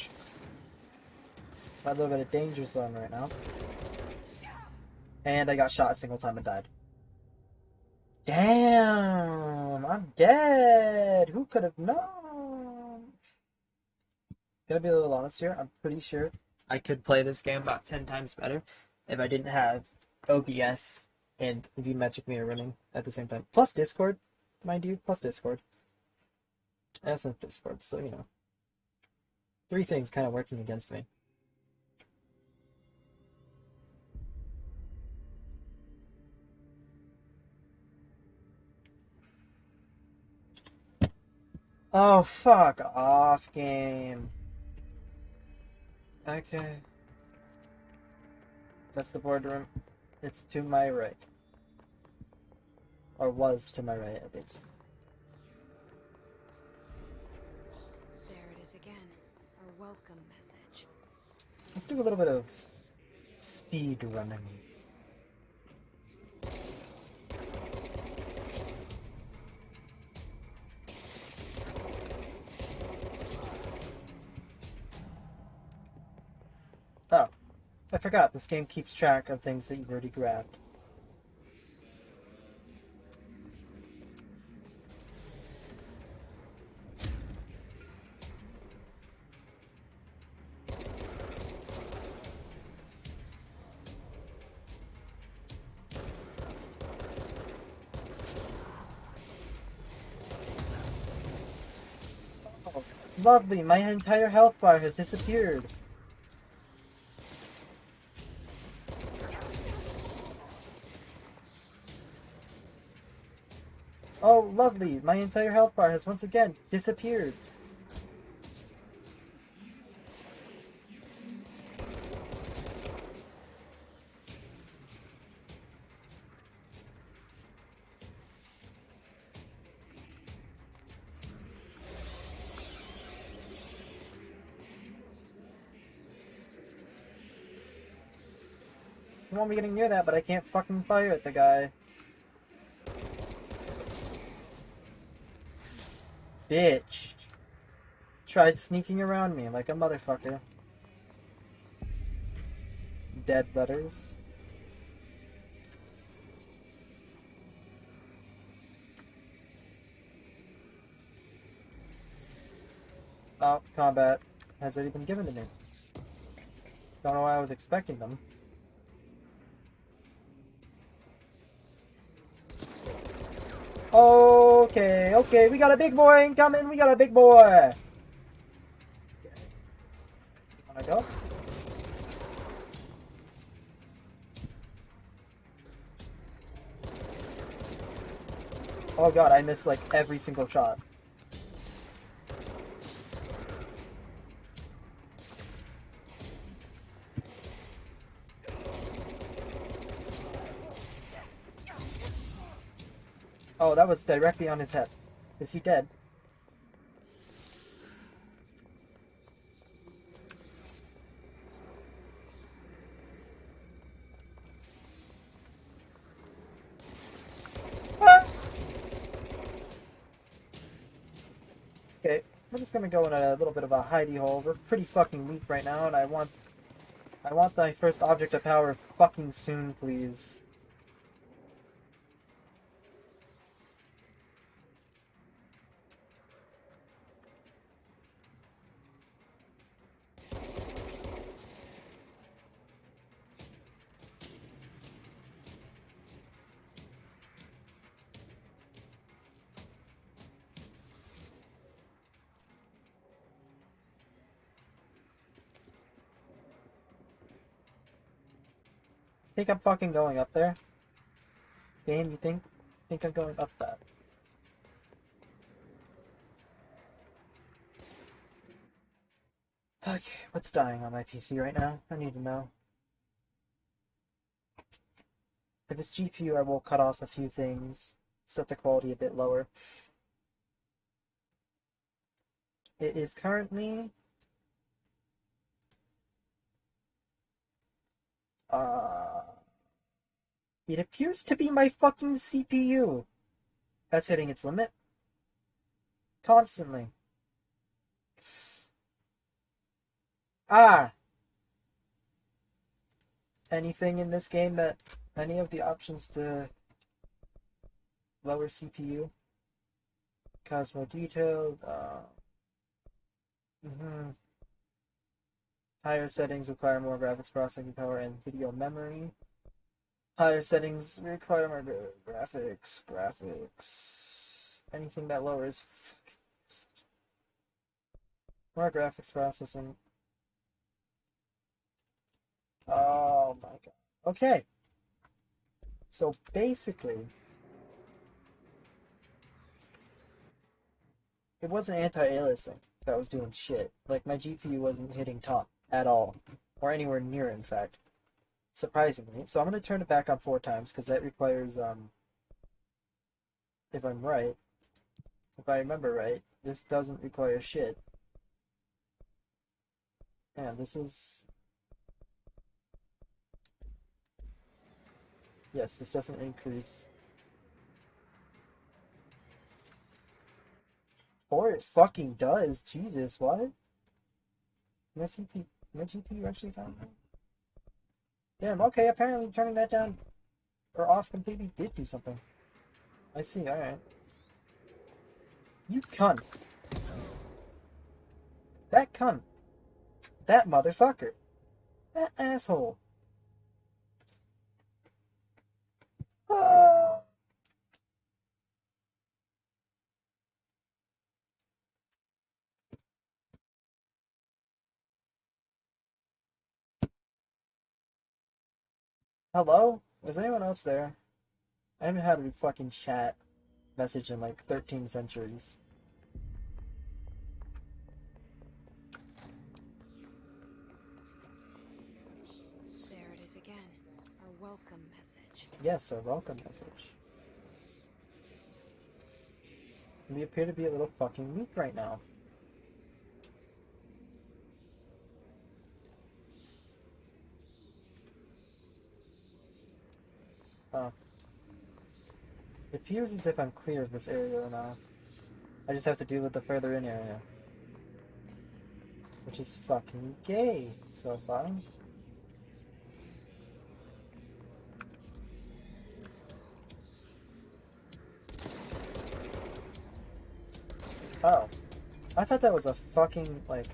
A little bit of danger zone right now. And I got shot a single time and died. Damn! I'm dead! Who could have known? Gonna be a little honest here, I'm pretty sure I could play this game about 10 times better if I didn't have OBS and VMagic Mirror running at the same time. Plus Discord, mind you, plus Discord. Essence Discord, so you know. 3 things kind of working against me. Oh, fuck off, game. Okay. That's the boardroom. It's to my right. Or was to my right, at least. There it is again. Our welcome message. Let's do a little bit of speed running. Oh, I forgot. This game keeps track of things that you've already grabbed. Oh, lovely. My entire health bar has disappeared. Oh, lovely. My entire health bar has once again disappeared. I won't be getting near that, but I can't fucking fire at the guy. Bitch. Tried sneaking around me like a motherfucker. Dead letters. Oh, combat has already been given to me. Don't know why I was expecting them. Okay, okay, we got a big boy incoming, we got a big boy! Wanna go? Oh god, I missed like every single shot. Oh, that was directly on his head. Is he dead? Ah! Okay, we're just gonna go in a little bit of a hidey hole. We're pretty fucking weak right now, and I want my first object of power fucking soon, please. Think I'm fucking going up there? Game, you think I'm going up that? What's dying on my PC right now? I need to know. If it's GPU, I will cut off a few things, set the quality a bit lower. It is currently it appears to be my fucking CPU. That's hitting its limit constantly. Anything in this game that any of the options to lower CPU cause more detailed. Higher settings require more graphics processing power and video memory. Higher settings require more graphics. Anything that lowers more graphics processing. Oh my god. Okay. So basically, it wasn't anti-aliasing that was doing shit. Like, my GPU wasn't hitting top at all. Or anywhere near, in fact. Surprisingly. So I'm going to turn it back on 4 times, because that requires, if I'm right, if I remember right, this doesn't require shit. Yeah, this is... Yes, this doesn't increase. Or it fucking does. Jesus, what? My GPU actually found that? Damn, okay, apparently turning that down or off completely did do something. I see, alright. You cunt. That cunt. That motherfucker. That asshole. Ah. Hello? Is anyone else there? I haven't had a fucking chat message in like 13 centuries. There it is again. Our welcome message. Yes, a welcome message. We appear to be a little fucking weak right now. Oh. It appears as if I'm clear of this area now. I just have to deal with the further in area. Which is fucking gay so far. Oh. I thought that was a fucking, like...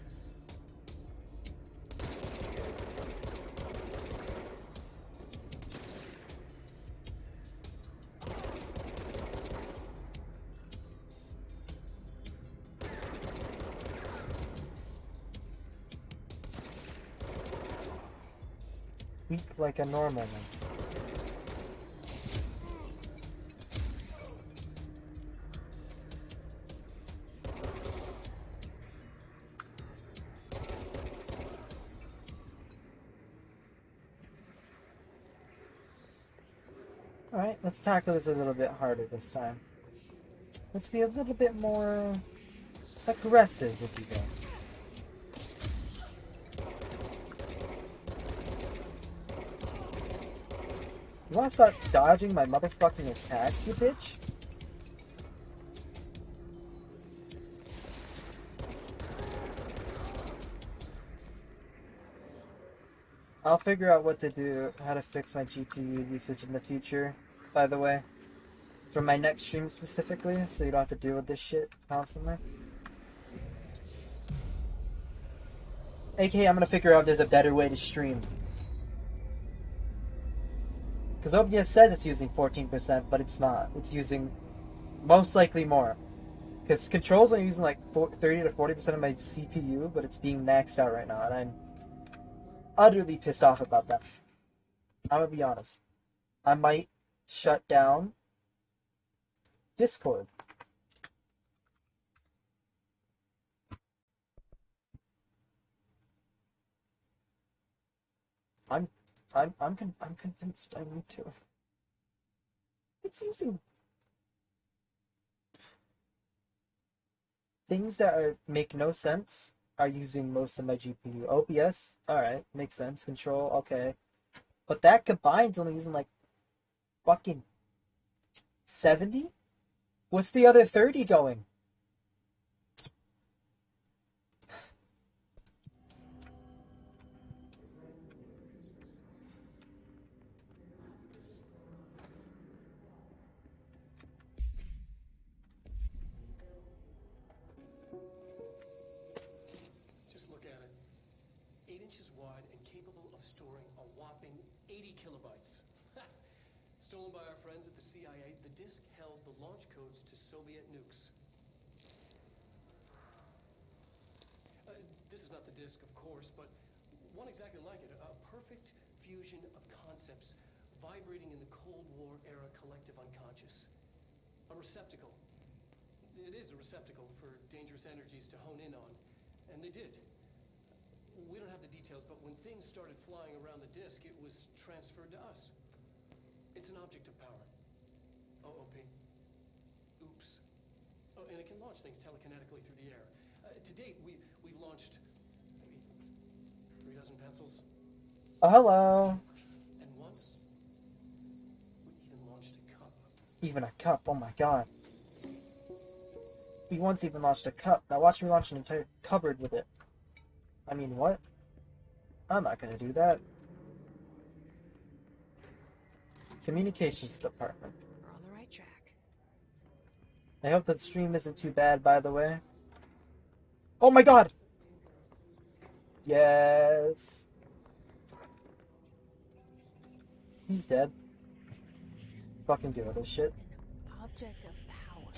weak like a normal one. Alright, let's tackle this a little bit harder this time. Let's be a little bit more aggressive, if you will. You wanna start dodging my motherfucking attacks, you bitch? I'll figure out what to do, how to fix my GPU usage in the future, by the way. For my next stream specifically, so you don't have to deal with this shit constantly. AKA, I'm gonna figure out if there's a better way to stream. Because OBS says it's using 14%, but it's not. It's using most likely more. Because Control's only using like 30 to 40% of my CPU, but it's being maxed out right now, and I'm utterly pissed off about that. I'm gonna be honest. I might shut down Discord. I'm convinced I need to. It's using things that make no sense are using most of my GPU. OBS, alright, makes sense. Control, okay. But that combine's only using like fucking 70? What's the other 30 going? Just look at it. 8 inches wide and capable of storing a whopping 80 kilobytes. Stolen by our friends at the CIA, the disk held the launch codes to Soviet nukes. This is not the disk, of course, but one exactly like it. A perfect fusion of concepts vibrating in the Cold War era collective unconscious. A receptacle. It is a receptacle for dangerous energies to hone in on. And they did. We don't have the details, but when things started flying around the disk, it was transferred to us. It's an object of power. OOP. Oops. Oh, and it can launch things telekinetically through the air. To date, we've launched maybe 3 dozen pencils. Oh, hello. And once, we even launched a cup. Even a cup, oh my god. We once even launched a cup. Now watch me launch an entire cupboard with it. I mean, what? I'm not gonna do that. Communications department. We're on the right track. I hope that stream isn't too bad, by the way. Oh my god! Yes. He's dead. Fucking deal with this shit. Object of power.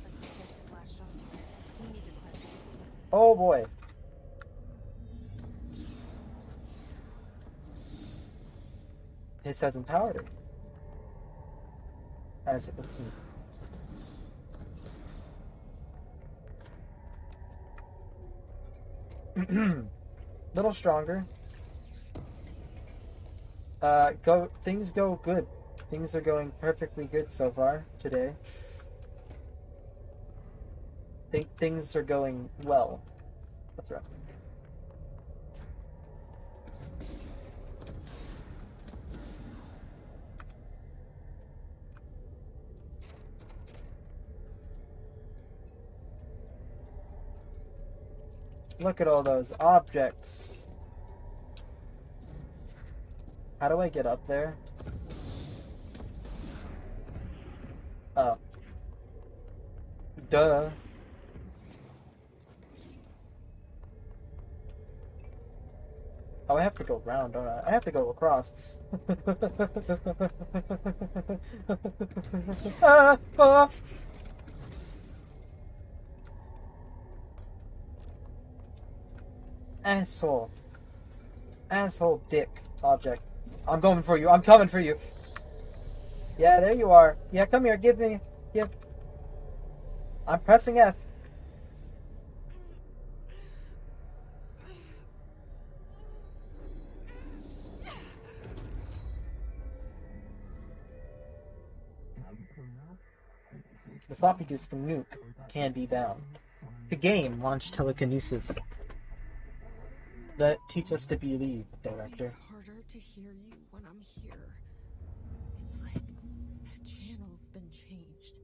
Like the disk flashed on you. We need to cleanse it. Oh boy. This has empowered it. As it would seem. Little stronger. Things go good. Things are going perfectly good so far today. Things are going well. That's right. Look at all those objects. How do I get up there? Oh. Duh. Oh, I have to go round, don't I? I have to go across. Ah, ah. Asshole. Asshole dick object. I'm going for you. I'm coming for you. Yeah, there you are. Yeah, come here. Give me. Give. I'm pressing F. The floppy disk nuke can be bound. The game launched telekinesis that teach us to believe, Director. It's harder to hear you when I'm here. It's like the channel's been changed.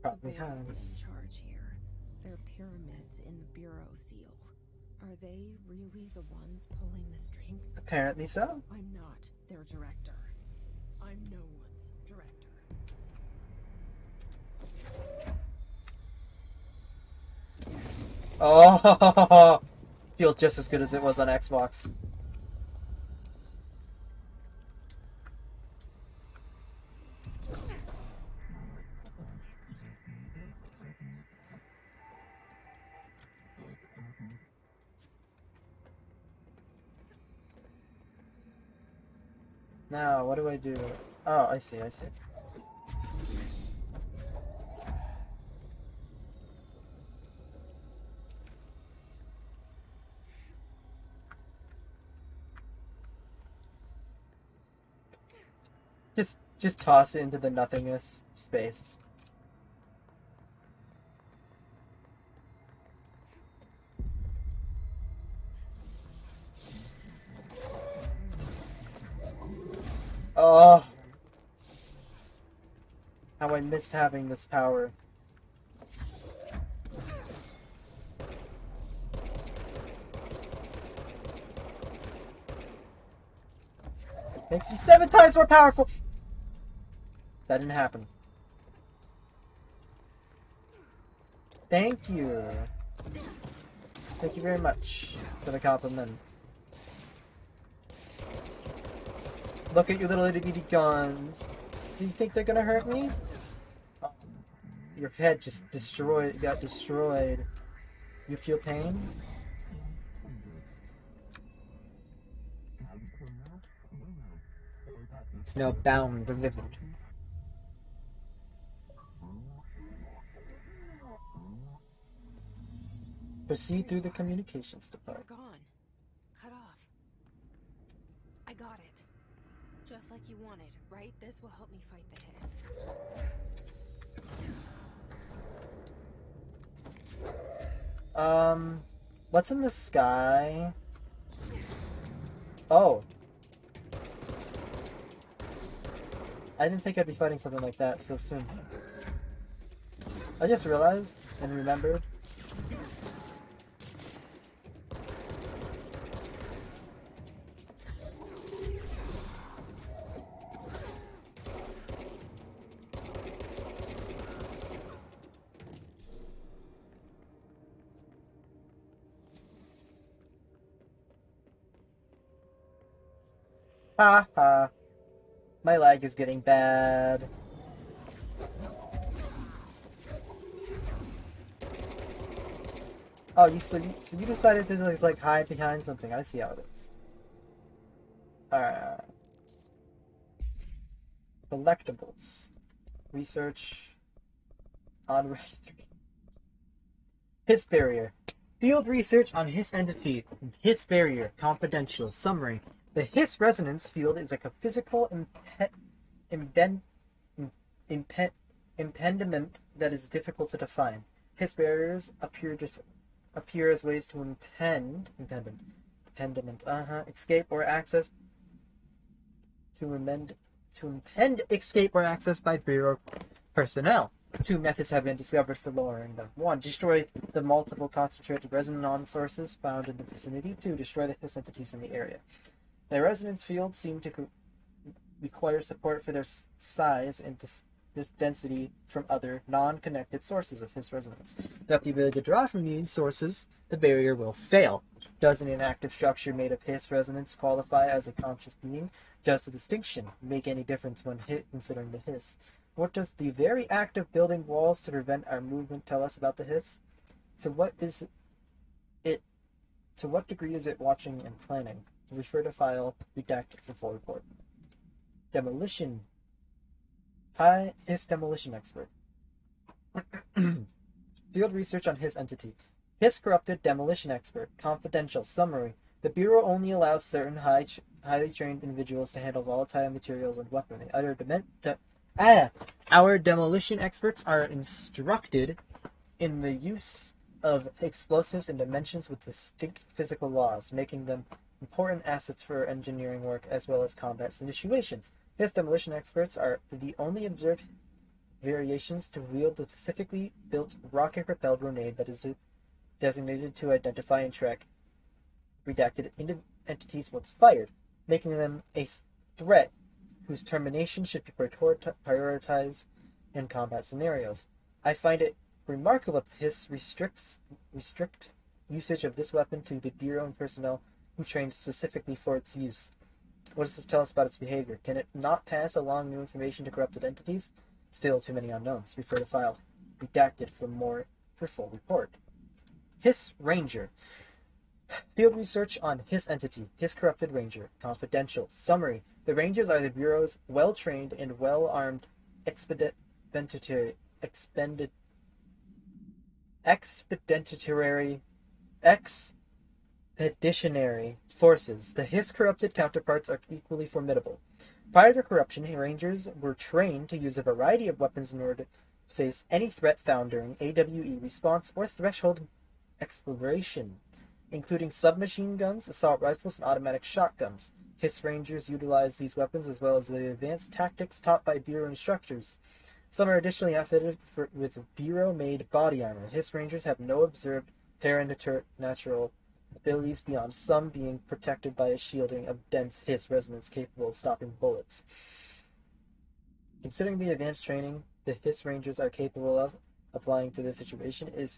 Probably The has. boys in charge here. They're pyramids in the bureau seal. Are they really the ones pulling the strings? Apparently so. I'm not their director. I'm no one's director. Oh, feels just as good as it was on Xbox. Now, what do I do? Oh, I see. Just toss it into the nothingness space. Oh! How I missed having this power. Makes you 7 times more powerful! That didn't happen. Thank you. Thank you very much for the compliment. Look at your little itty bitty guns. Do you think they're gonna hurt me? Oh, your head just got destroyed. You feel pain? It's now bound, delivered. Proceed through the communications department. They're gone. Cut off. I got it. Just like you wanted, right? This will help me fight the hit. What's in the sky? Oh. I didn't think I'd be fighting something like that so soon. I just realized and remembered. Ha ha. My lag is getting bad. Oh, so you decided to like hide behind something. I see how it is. Collectibles. Research on registry. Hiss barrier. Field research on Hiss entity. Hiss barrier. Confidential. Summary. The Hiss resonance field is like a physical impediment that is difficult to define. Hiss barriers appear as ways to escape or access escape or access by Bureau personnel. 2 methods have been discovered for lowering them. 1. Destroy the multiple concentrated resonance sources found in the vicinity. 2. Destroy the Hiss entities in the area. The resonance fields seem to require support for their size and this density from other non-connected sources of Hiss resonance. Without the ability to draw from these sources, the barrier will fail. Does an inactive structure made of Hiss resonance qualify as a conscious being? Does the distinction make any difference when considering the Hiss? What does the very act of building walls to prevent our movement tell us about the Hiss? To what degree is it watching and planning? Refer to file redacted for full report. Demolition. Hi, Hiss demolition expert. Field research on Hiss entity. Hiss corrupted demolition expert. Confidential. Summary. The Bureau only allows certain highly trained individuals to handle volatile materials and weaponry. Our demolition experts are instructed in the use of explosives in dimensions with distinct physical laws, making them important assets for engineering work as well as combat situations. Hiss demolition experts are the only observed variations to wield the specifically built rocket-propelled grenade that is designated to identify and track redacted entities once fired, making them a threat whose termination should be prioritized in combat scenarios. I find it remarkable that Hiss restrict usage of this weapon to the Bureau and personnel who trained specifically for its use. What does this tell us about its behavior? Can it not pass along new information to corrupted entities? Still too many unknowns. Refer to file redacted for full report. Hiss Ranger. Field research on Hiss entity. Hiss corrupted Ranger. Confidential. Summary. The Rangers are the Bureau's well-trained and well-armed expeditionary forces. The Hiss corrupted counterparts are equally formidable. Prior to corruption, Rangers were trained to use a variety of weapons in order to face any threat found during AWE response or threshold exploration, including submachine guns, assault rifles, and automatic shotguns. HISS Rangers utilize these weapons as well as the advanced tactics taught by Bureau instructors. Some are additionally outfitted with Bureau-made body armor. HISS Rangers have no observed paranatural abilities beyond some being protected by a shielding of dense Hiss resonance capable of stopping bullets. Considering the advanced training the Hiss Rangers are capable of applying to this situation, is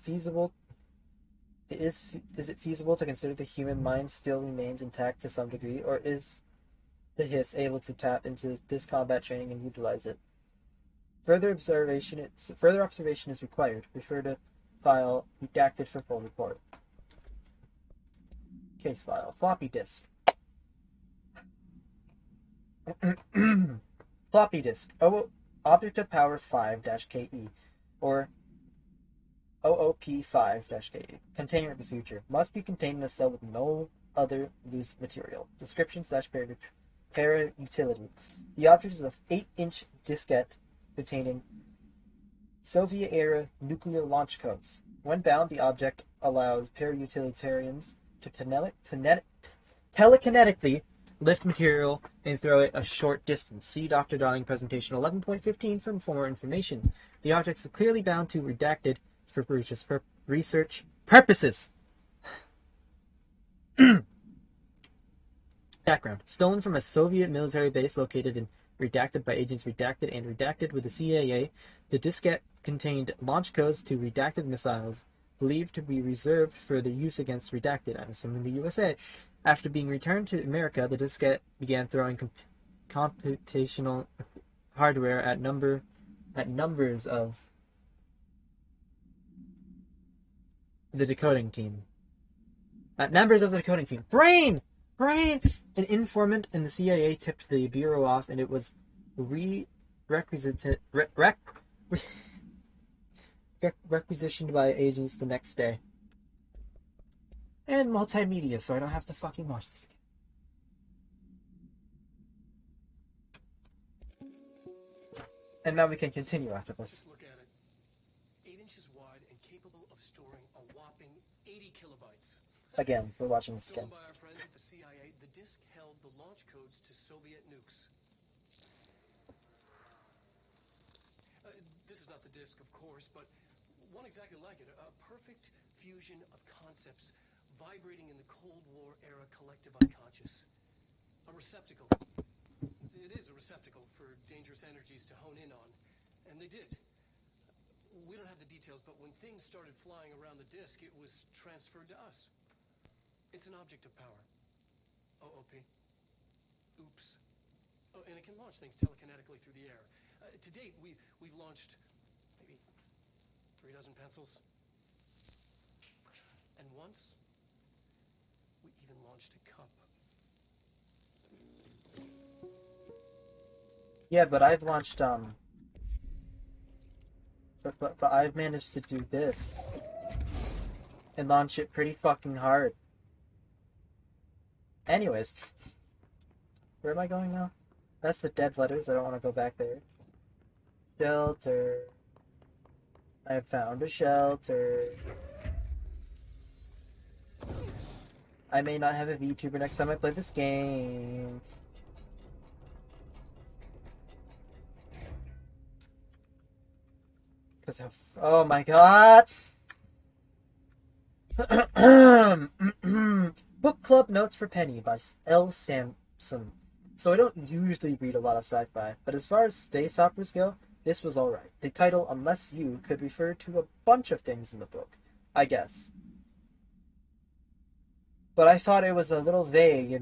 it feasible to consider the human mind still remains intact to some degree, or is the Hiss able to tap into this combat training and utilize it? Further observation is required. Refer to file redacted for full report. Case file. Floppy disk. Floppy disk. Object of power 5-KE or OOP5-KE. Containment procedure. Must be contained in a cell with no other loose material. Description / para-utility. The object is an 8-inch diskette containing Soviet-era nuclear launch codes. When bound, the object allows para-utilitarians to telekinetically lift material and throw it a short distance. See Dr. Darling presentation 11.15 for more information. The objects are clearly bound to redacted for research purposes. Background. Stolen from a Soviet military base located in Redacted by agents Redacted and Redacted with the CIA, the diskette contained launch codes to redacted missiles, believed to be reserved for the use against Redacted, I'm assuming the USA. After being returned to America, the diskette began throwing computational hardware at numbers of the decoding team. Brain! An informant in the CIA tipped the Bureau off, and it was requisitioned by agents the next day. And multimedia, so I don't have to fucking watch this again. And now we can continue after this. Just look at it. 8 inches wide and capable of storing a whopping 80 kilobytes. Again, we're watching this again. Stolen by our friends at the CIA, the disk held the launch codes to Soviet nukes. This is not the disk, of course, but one exactly like it. A perfect fusion of concepts vibrating in the Cold War era collective unconscious. A receptacle. It is a receptacle for dangerous energies to hone in on. And they did. We don't have the details, but when things started flying around the disk, it was transferred to us. It's an object of power. OOP. Oops. Oh, and it can launch things telekinetically through the air. To date, we've launched maybe 3 dozen pencils. And once, we even launched a cup. Yeah, but I've launched, but I've managed to do this and launch it pretty fucking hard. Anyways, where am I going now? That's the dead letters. I don't want to go back there. Shelter. I have found a shelter. I may not have a VTuber next time I play this game. Oh my god! Book Club Notes for Penny by L. Sampson. So I don't usually read a lot of sci-fi, but as far as space operas go, this was alright. The title, Unless You, could refer to a bunch of things in the book, I guess. But I thought it was a little vague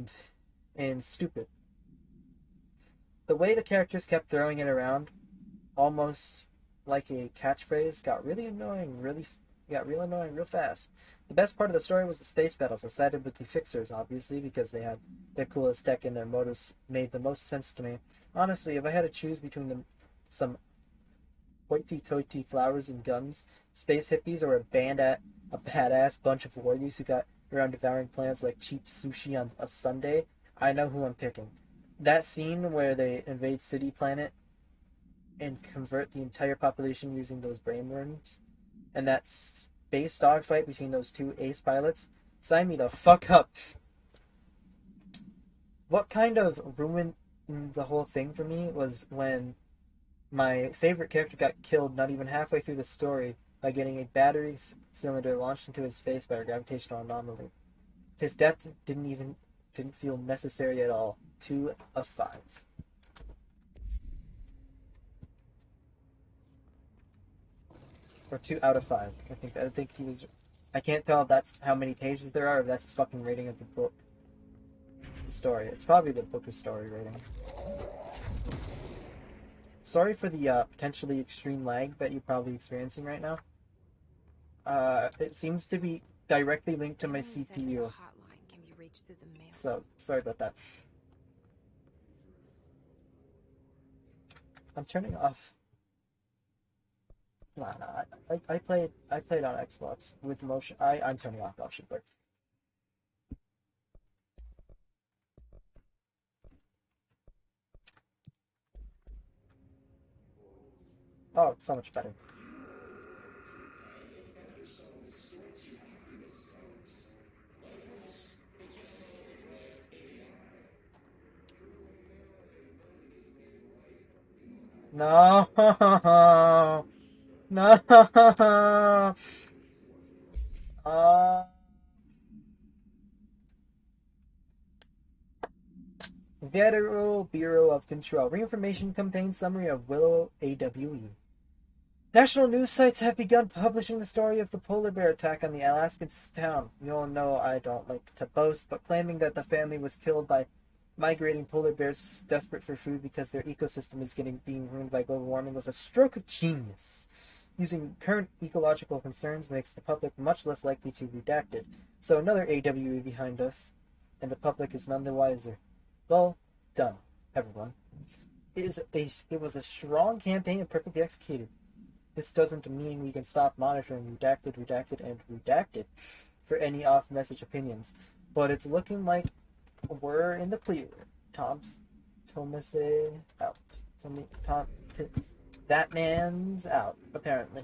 and stupid. The way the characters kept throwing it around, almost like a catchphrase, got really annoying real fast. The best part of the story was the space battles. I sided with the Fixers, obviously, because they had their coolest tech and their motives made the most sense to me. Honestly, if I had to choose between some hoity-toity flowers and guns, space hippies, or a badass bunch of warriors who got around devouring planets like cheap sushi on a Sunday, I know who I'm picking. that scene where they invade City Planet and convert the entire population using those brain worms, and that space dogfight between those two ace pilots, sign me the fuck up. What kind of ruined the whole thing for me was when my favorite character got killed not even halfway through the story by getting a battery cylinder launched into his face by a gravitational anomaly. His death didn't feel necessary at all. 2 of 5. Or 2 out of 5. I think he was. I can't tell if that's how many pages there are, or if that's the fucking rating of the book. The story. It's probably the book of story rating. Sorry for the potentially extreme lag that you're probably experiencing right now. It seems to be directly linked to my CPU. So, sorry about that. I'm turning off. No, I played on Xbox with motion. I'm turning off motion blur. Oh, it's so much better. No, no. Federal Bureau of Control. Reinformation campaign summary of Willow AWE. National news sites have begun publishing the story of the polar bear attack on the Alaskan town. You all know I don't like to boast, but claiming that the family was killed by migrating polar bears desperate for food because their ecosystem is being ruined by global warming was a stroke of genius. Using current ecological concerns makes the public much less likely to redact it. So another AWE behind us, and the public is none the wiser. Well done, everyone. It was a strong campaign and perfectly executed. This doesn't mean we can stop monitoring redacted, and redacted for any off-message opinions, but it's looking like we're in the clear. Thomas out. That man's out, apparently.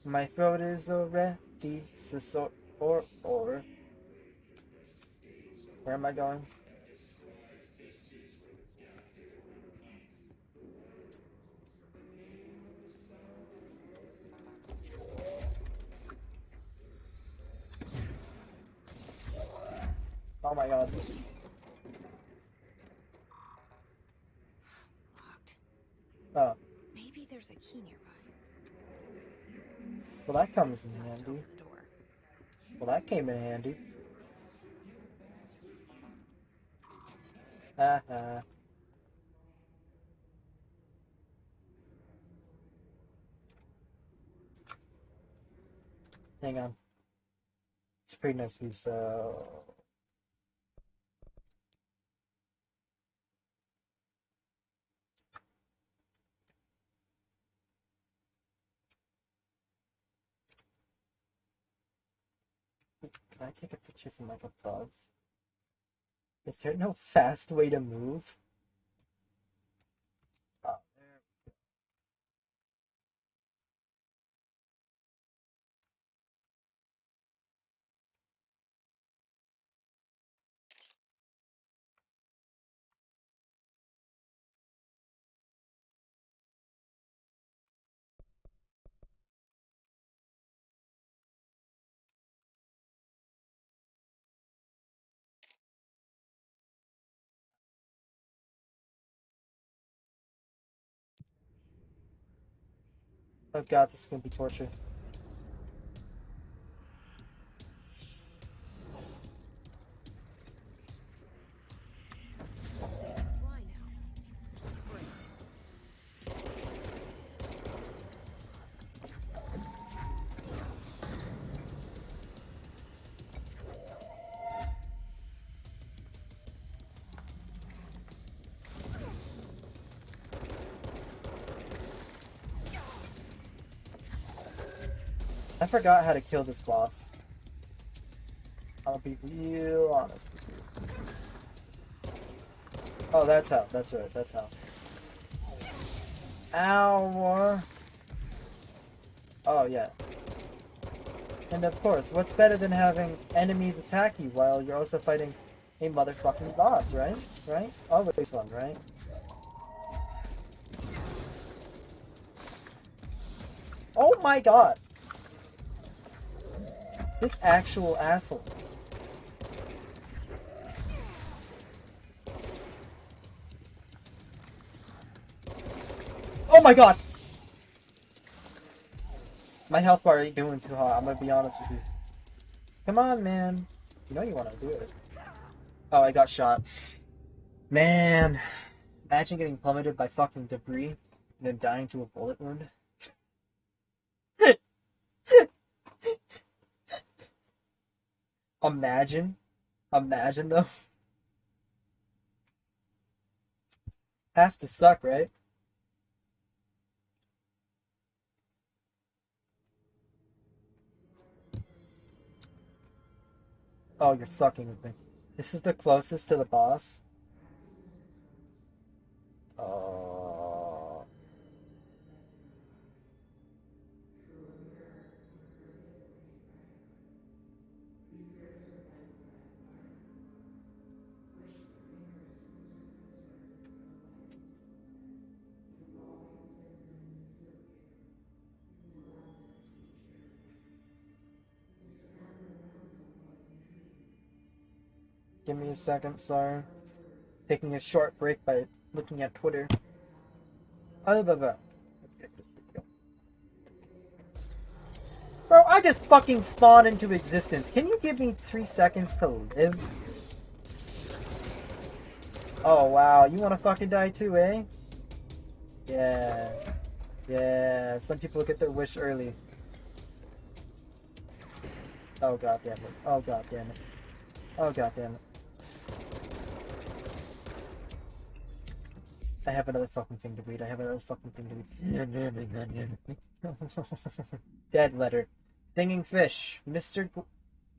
My throat is already sore. Or. Where am I going? Oh my god. Oh. Maybe there's a key nearby. Well, that comes in handy. Well, that came in handy. Haha. Hang on. It's a pretty nice view, so. Can I take a picture from like above? Is there no fast way to move? Oh, oh god, this is gonna be torture. Fly now. Great. I forgot how to kill this boss. I'll be real honest with you. Oh, that's how. That's right. That's how. Ow! Oh, yeah. And of course, what's better than having enemies attack you while you're also fighting a motherfucking boss, right? Right? Always fun, right? Oh my god! This actual asshole. Oh my god! My health bar ain't doing too hot, I'm gonna be honest with you. Come on, man. You know you wanna do it. Oh, I got shot. Man. Imagine getting plummeted by fucking debris and then dying to a bullet wound. Imagine. Imagine though. Has to suck, right? Oh, you're fucking with me. This is the closest to the boss. Oh. Give me a second, sorry. Taking a short break by looking at Twitter. Oh, blah, blah. Bro, I just fucking spawned into existence. Can you give me 3 seconds to live? Oh, wow. You wanna fucking die too, eh? Yeah. Yeah. Some people get their wish early. Oh, god damn it. Oh, god damn it. Oh, god damn it. I have another fucking thing to read. I have another fucking thing to read. Dead letter. Singing fish. Mr.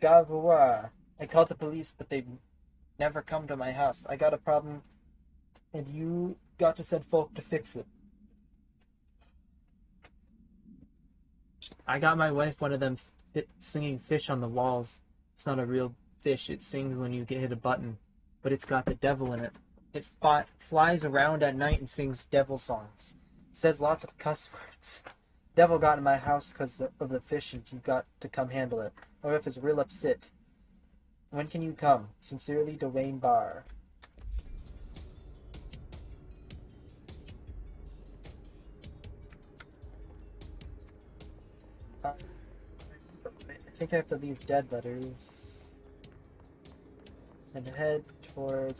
Gavois. I called the police, but they never come to my house. I got a problem, and you got to send folk to fix it. I got my wife one of them singing fish on the walls. It's not a real fish. It sings when you hit a button, but it's got the devil in it. It flies around at night and sings devil songs. Says lots of cuss words. Devil got in my house because of the fish, and you got to come handle it. Or if it's real upset. When can you come? Sincerely, Dwayne Barr. I think I have to leave dead letters and head towards.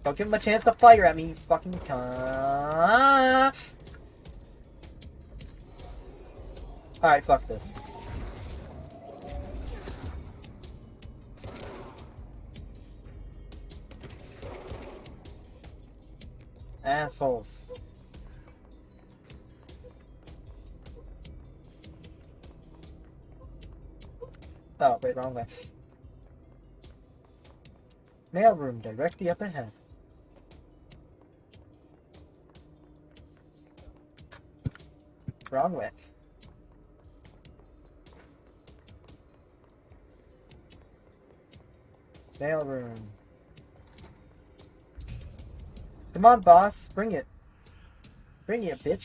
Don't give him a chance to fire at me, you fucking cunt. Alright, fuck this. Assholes. Oh, wait, wrong way. Mailroom directly up ahead. Wrong way. Mailroom. Come on, boss. Bring it. Bring it, bitch.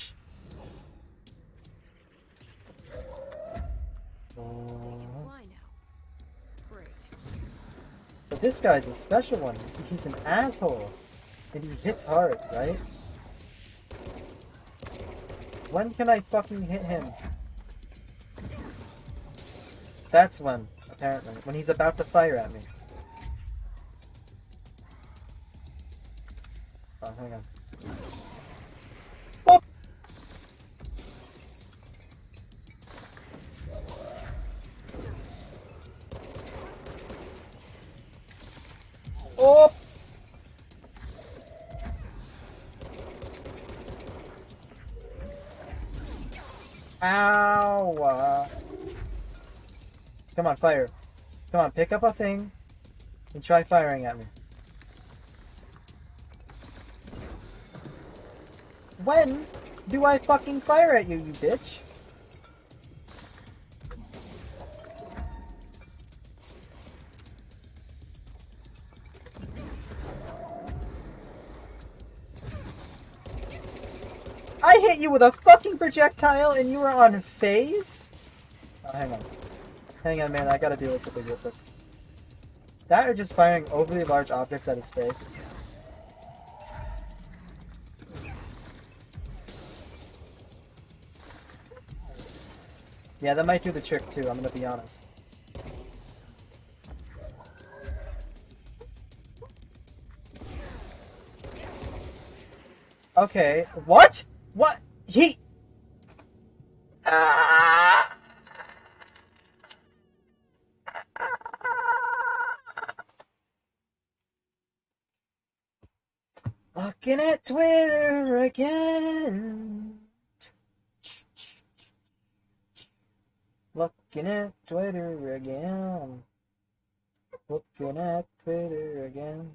Fly now. Great. But this guy's a special one. He's an asshole. And he hits hard, right? When can I fucking hit him? That's when, apparently. When he's about to fire at me. Oh, hang on. Whoop! Oh! Ow! Come on, fire. Come on, pick up a thing and try firing at me. When do I fucking fire at you, you bitch? I hit you with a fucking projectile and you were on phase? Oh, hang on. Hang on, man, I gotta deal with something real quick. That or just firing overly large objects at his face. Yeah, that might do the trick too, I'm gonna be honest. Okay, what? What? He... Looking at Twitter again. Looking at Twitter again. Looking at Twitter again.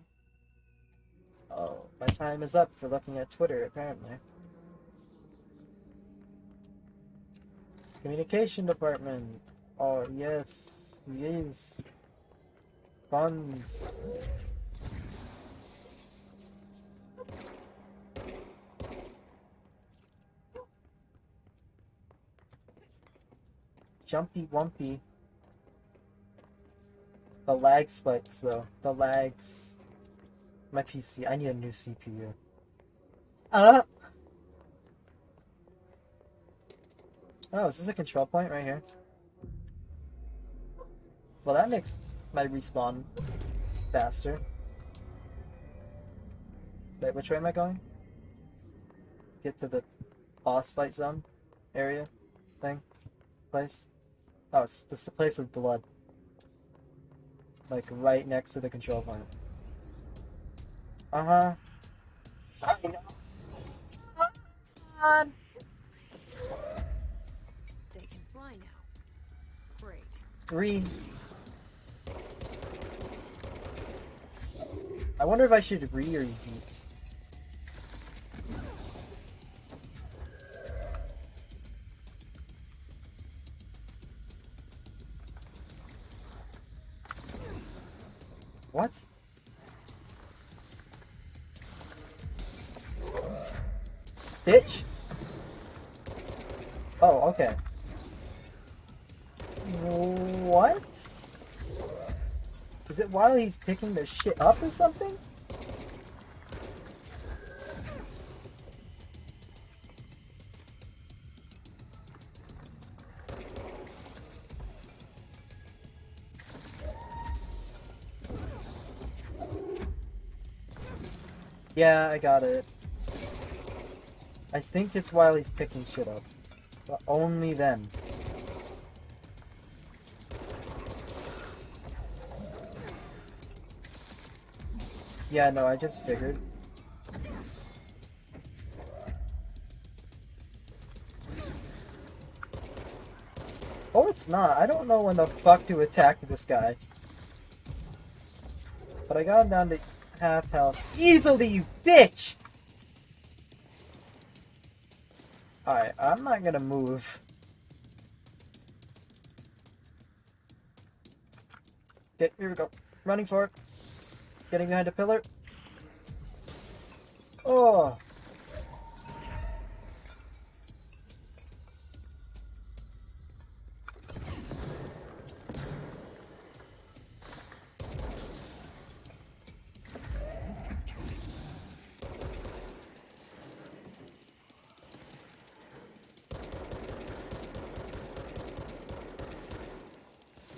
Oh, my time is up for looking at Twitter, apparently. Communication department. Oh, yes. Yes. Funds. Jumpy Wumpy. The lag spikes, though. The lags. My PC. I need a new CPU. Oh, is this a control point right here? Well, that makes my respawn faster. Wait, which way am I going? Get to the boss fight zone area thing? Place? Oh, it's the place with blood. Like, right next to the control point. Uh-huh. I know. Come on. They can fly now. Great. Green. I wonder if I should re or Z. What? Bitch? Oh, okay. What? Is it while he's picking the shit up or something? Yeah, I got it. I think it's while he's picking shit up. But only then. Yeah, no, I just figured. Oh, it's not. I don't know when the fuck to attack this guy. But I got him down to half health. Easily, you bitch! Alright, I'm not gonna move. Okay, here we go. Running for it. Getting behind a pillar. Oh!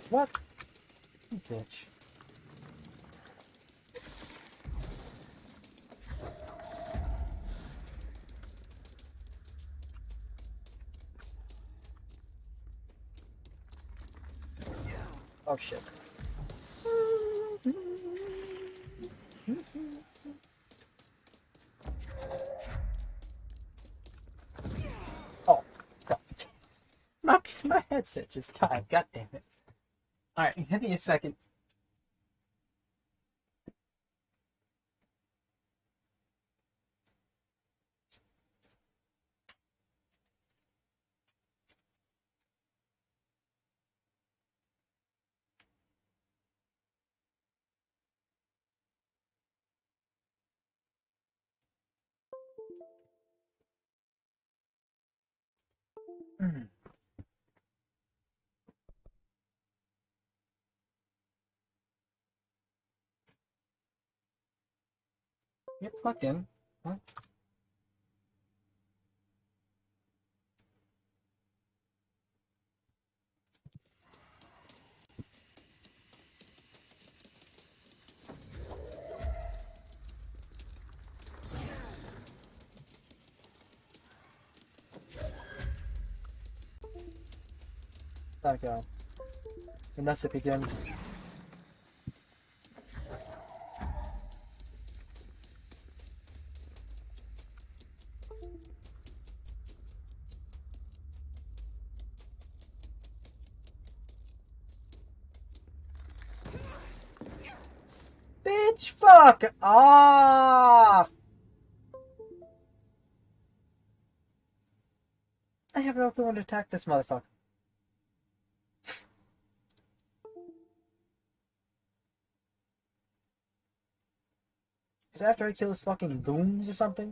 What? You bitch. Oh shit. Oh, God. My headset just died. God damn it. Alright, give me a second. Mm. Get plugged in. What? Back out. Unless it begins. Bitch, fuck off! I have no clue when to attack this motherfucker. Is after I kill his fucking goons or something?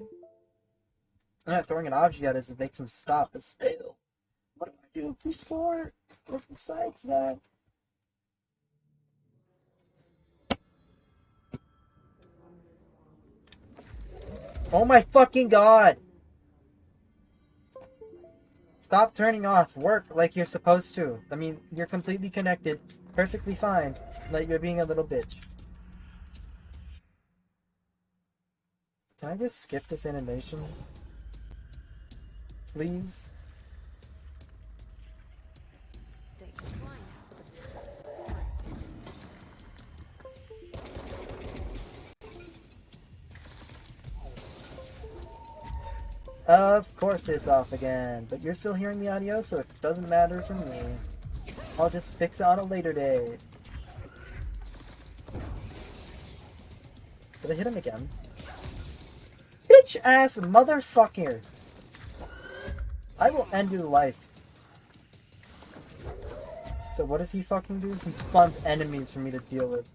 I'm not throwing an object at it to make him stop, but still. What do I do before or besides that? Oh my fucking god! Stop turning off. Work like you're supposed to. I mean, you're completely connected. Perfectly fine. Like you're being a little bitch. Can I just skip this animation? Please? Of course it's off again, but you're still hearing the audio, so it doesn't matter to me. I'll just fix it on a later day. Did I hit him again? Bitch ass motherfucker! I will end your life. So what does he fucking do? He spawns enemies for me to deal with.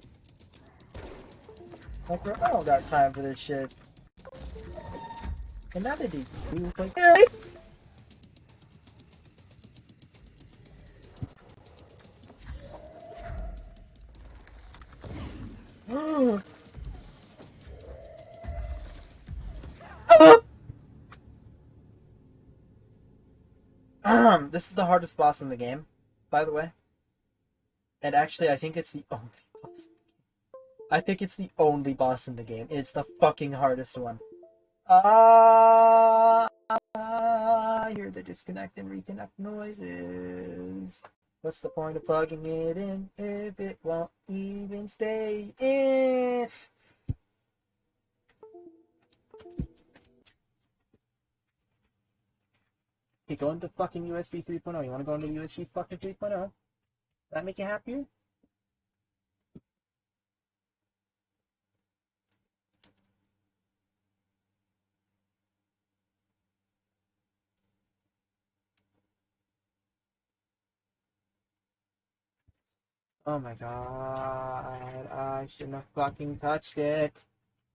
Like, bro, I don't got time for this shit. And now they do. Like, this is the hardest boss in the game, by the way. And actually, I think it's the only boss. I think it's the only boss in the game. It's the fucking hardest one. I hear the disconnect and reconnect noises. What's the point of plugging it in if it won't even stay in? Hey, go into fucking USB 3.0. You wanna go into USB fucking 3.0? That make you happier? Oh my god, I shouldn't have fucking touched it.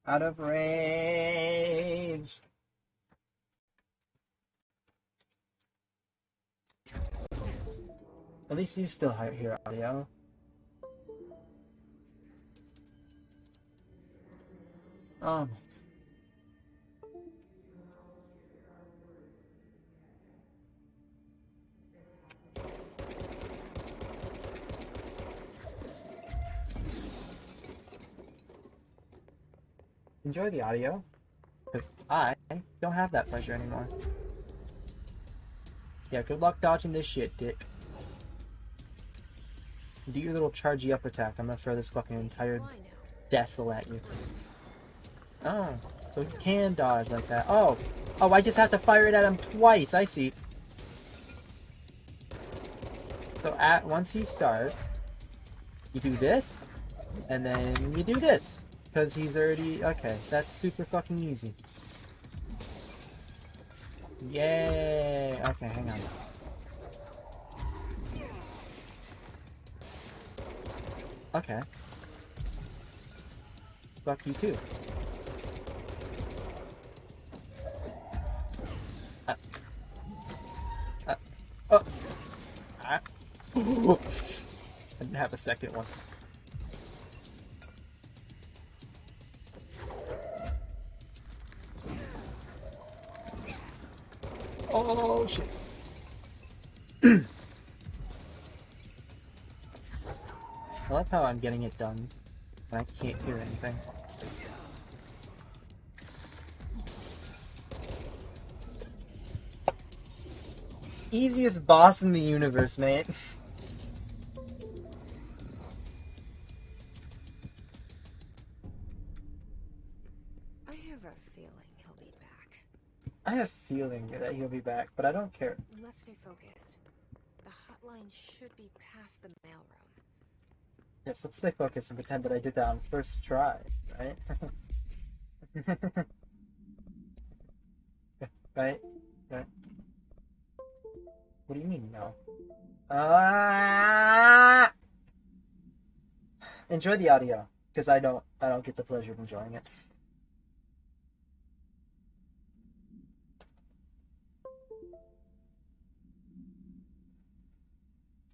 Out of range. At least you still hear audio. Oh. Enjoy the audio. Because I don't have that pleasure anymore. Yeah, good luck dodging this shit, dick. Do your little chargey up attack. I'm gonna throw this fucking entire Dessel at you. Oh, so he can dodge like that. Oh, I just have to fire it at him twice. I see. So once he starts, you do this, and then you do this. Because he's already... Okay, that's super fucking easy. Yay! Okay, hang on. Okay. Fuck you too. Oh! I didn't have a second one. Oh, shit. I like how I'm getting it done, and I can't hear anything. Easiest boss in the universe, mate. I have a feeling he'll be back. I have a feeling that he'll be back, but I don't care. Let's stay focused. The hotline should be past the mailroom. Yes, let's stay focused and pretend that I did that on first try, right? Right? Right? What do you mean, no? Enjoy the audio, because I don't get the pleasure of enjoying it.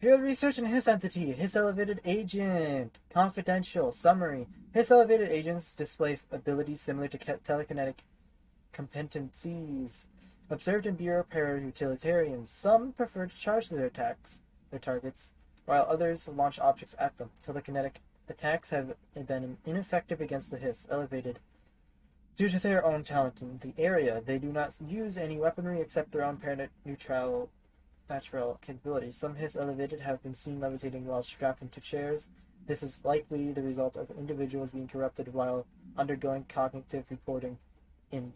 Field research and Hiss entity. Hiss elevated agent. Confidential. Summary. Hiss elevated agents display abilities similar to telekinetic competencies observed in Bureau para-utilitarians. Some prefer to charge their targets, while others launch objects at them. Telekinetic attacks have been ineffective against the Hiss elevated due to their own talent in the area. They do not use any weaponry except their own para-neutral natural capabilities. Some Hiss elevated have been seen levitating while strapped into chairs. This is likely the result of individuals being corrupted while undergoing cognitive reporting in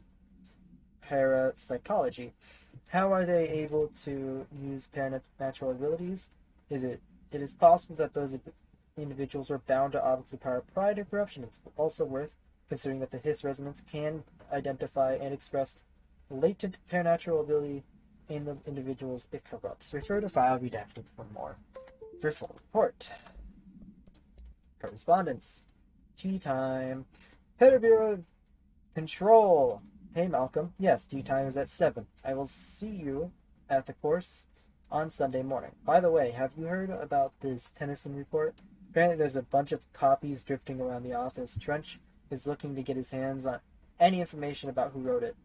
parapsychology. How are they able to use paranatural abilities? It is possible that those individuals are bound to objects of power prior to corruption. It's also worth considering that the Hiss resonance can identify and express latent paranatural ability in the individuals it corrupts. Refer to file redacted for more. For full report. Correspondence. Tea time. Head of Bureau of Control. Hey Malcolm. Yes, tea time is at 7. I will see you at the course on Sunday morning. By the way, have you heard about this Tennyson report? Apparently there's a bunch of copies drifting around the office. Trench is looking to get his hands on any information about who wrote it.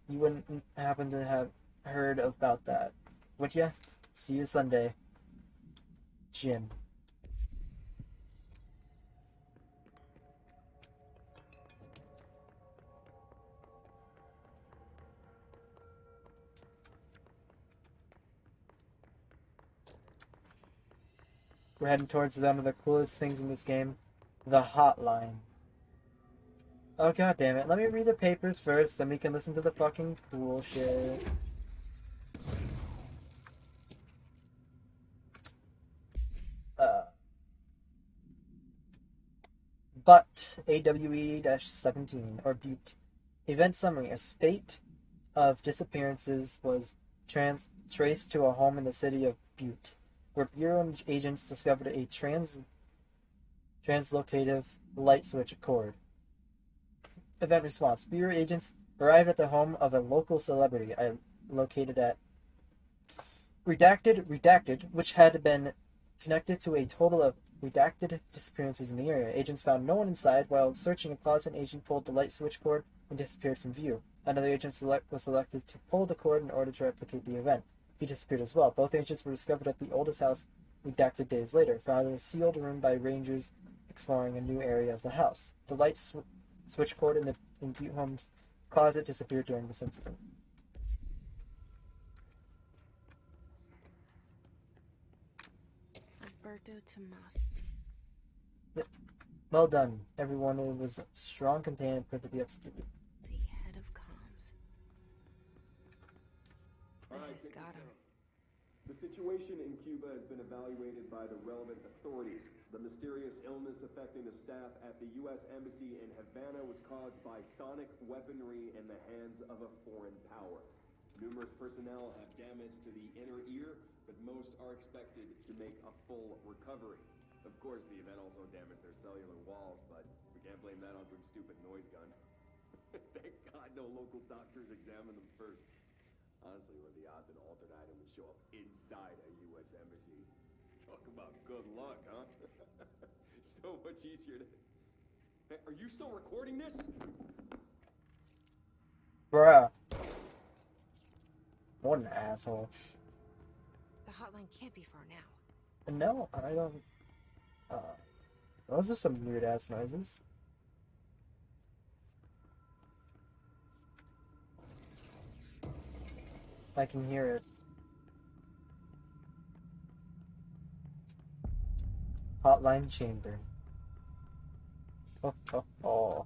You wouldn't happen to have heard about that, would ya? See you Sunday. Jim. We're heading towards one of the coolest things in this game, the hotline. Oh god damn it, let me read the papers first, then we can listen to the fucking cool shit. But AWE-17, or Butte. Event summary. A spate of disappearances was traced to a home in the city of Butte, where Bureau agents discovered a translocative light switch cord. Event response. Bureau agents arrived at the home of a local celebrity located at redacted, which had been connected to a total of redacted disappearances in the area. Agents found no one inside. While searching a closet, an agent pulled the light switch cord and disappeared from view. Another agent was selected to pull the cord in order to replicate the event. He disappeared as well. Both agents were discovered at the oldest house redacted days later, found in a sealed room by rangers exploring a new area of the house. The light switch cord in Butte Home's closet disappeared during this incident. Alberto Tomas. Yep. Well done, everyone. It was a strong companion perfectly executed. The head of comms. All right, Got him. The situation in Cuba has been evaluated by the relevant authorities. The mysterious illness affecting the staff at the U.S. Embassy in Havana was caused by sonic weaponry in the hands of a foreign power. Numerous personnel have damage to the inner ear, but most are expected to make a full recovery. Of course, the event also damaged their cellular walls, but we can't blame that on some stupid noise gun. Thank God no local doctors examined them first. Honestly, what are the odds an altered item would show up inside a U.S. embassy? Talk about good luck, huh? So much easier to... Hey, are you still recording this? Bruh. What an asshole. The hotline can't be far now. No, I don't... Those are some weird ass noises. I can hear it. Hotline chamber. Oh.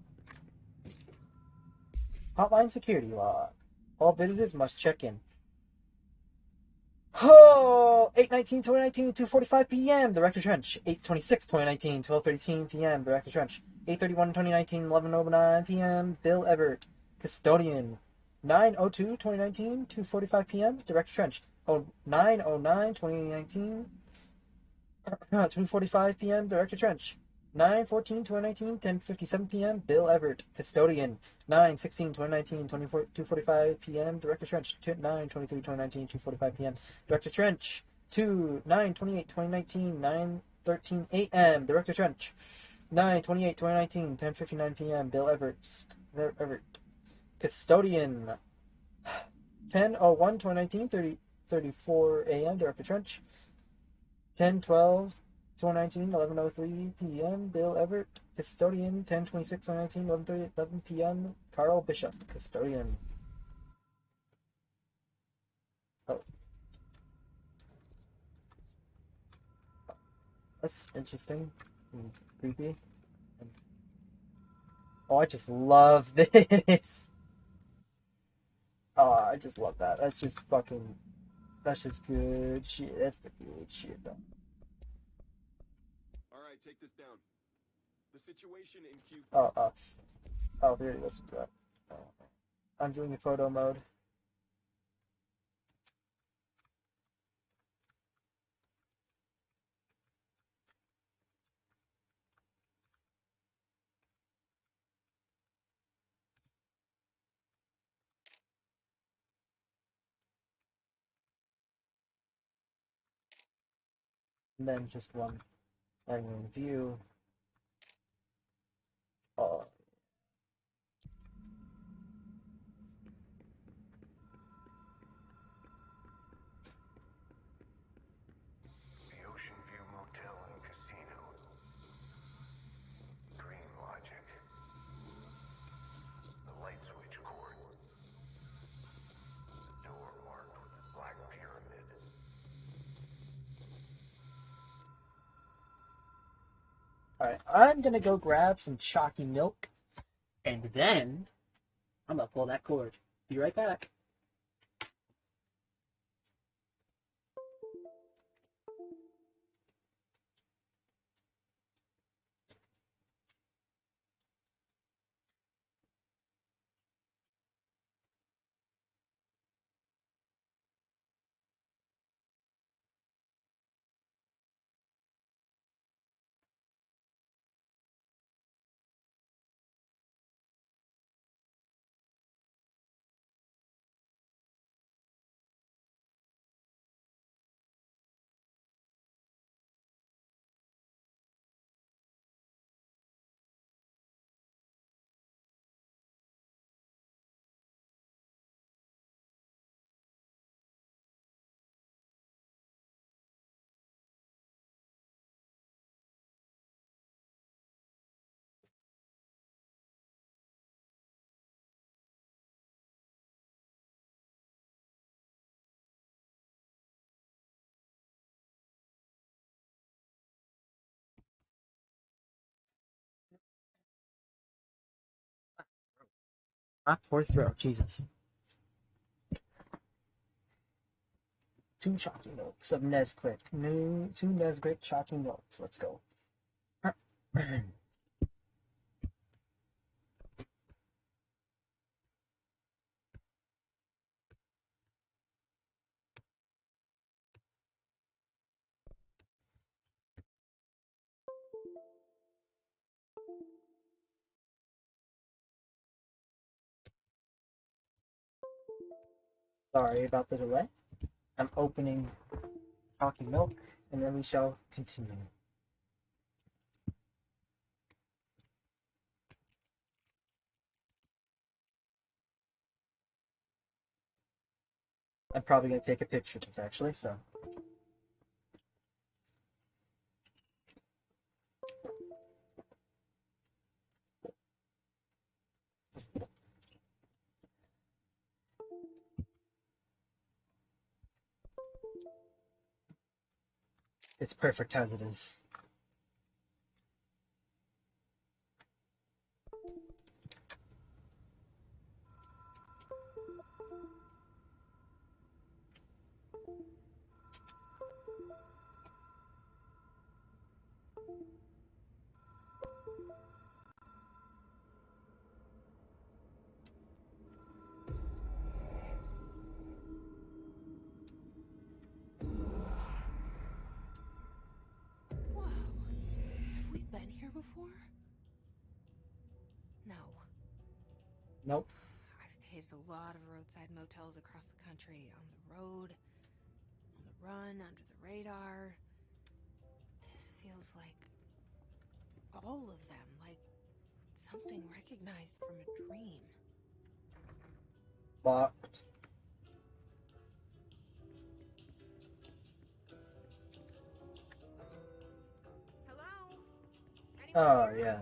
Hotline security log. All visitors must check in. Oh! 8/19/2019, 2:45 p.m. Director Trench. 8/26/2019, 12:13 p.m. Director Trench. 8/31/2019, 11:09 p.m. Bill Everett, custodian. 9/02/2019, 2:45 p.m. Director Trench. 9/09/2019, 2:45 p.m. Director Trench. 9/14/2019, 10:57 p.m. Bill Everett, custodian. 9/16/2019, 2:45 p.m. Director Trench. 9/23/2019, 2:45 p.m. Director Trench. 9/28/2019, 9:13 a.m. Director Trench. 9/28/2019, 10:59 p.m. Bill Everett, custodian. 10/01/2019, 30:34 a.m. Director Trench. 10/12/2019, 11:03 p.m. Bill Everett, custodian. 10/26/2019, 11 p.m. Carl Bishop, custodian. Oh, that's interesting and creepy. Oh, I just love this. Oh, I just love that. That's just good shit. That's the good shit, though. Alright, take this down. The situation in Cuba... Oh, there it is. I'm doing a photo mode. And then just one view. Oh. The Ocean View Motel and Casino. Green logic. The light switch cord. The door marked with the black pyramid. Alright, I'm gonna go grab some chalky milk, and then I'm gonna pull that cord. Be right back. My poor throat, Jesus. 2 chalky notes of Nesquik. New 2 Nesquik chalky notes. Let's go. Sorry about the delay. I'm opening chalky milk, and then we shall continue. I'm probably going to take a picture of this, actually, so. It's perfect as it is. Whoa. Have we been here before? No. Nope. I've paved a lot of roadside motels across the country, on the road, on the run, under the radar. This feels like all of them, like something recognized from a dream. Locked. Hello? Oh, yeah.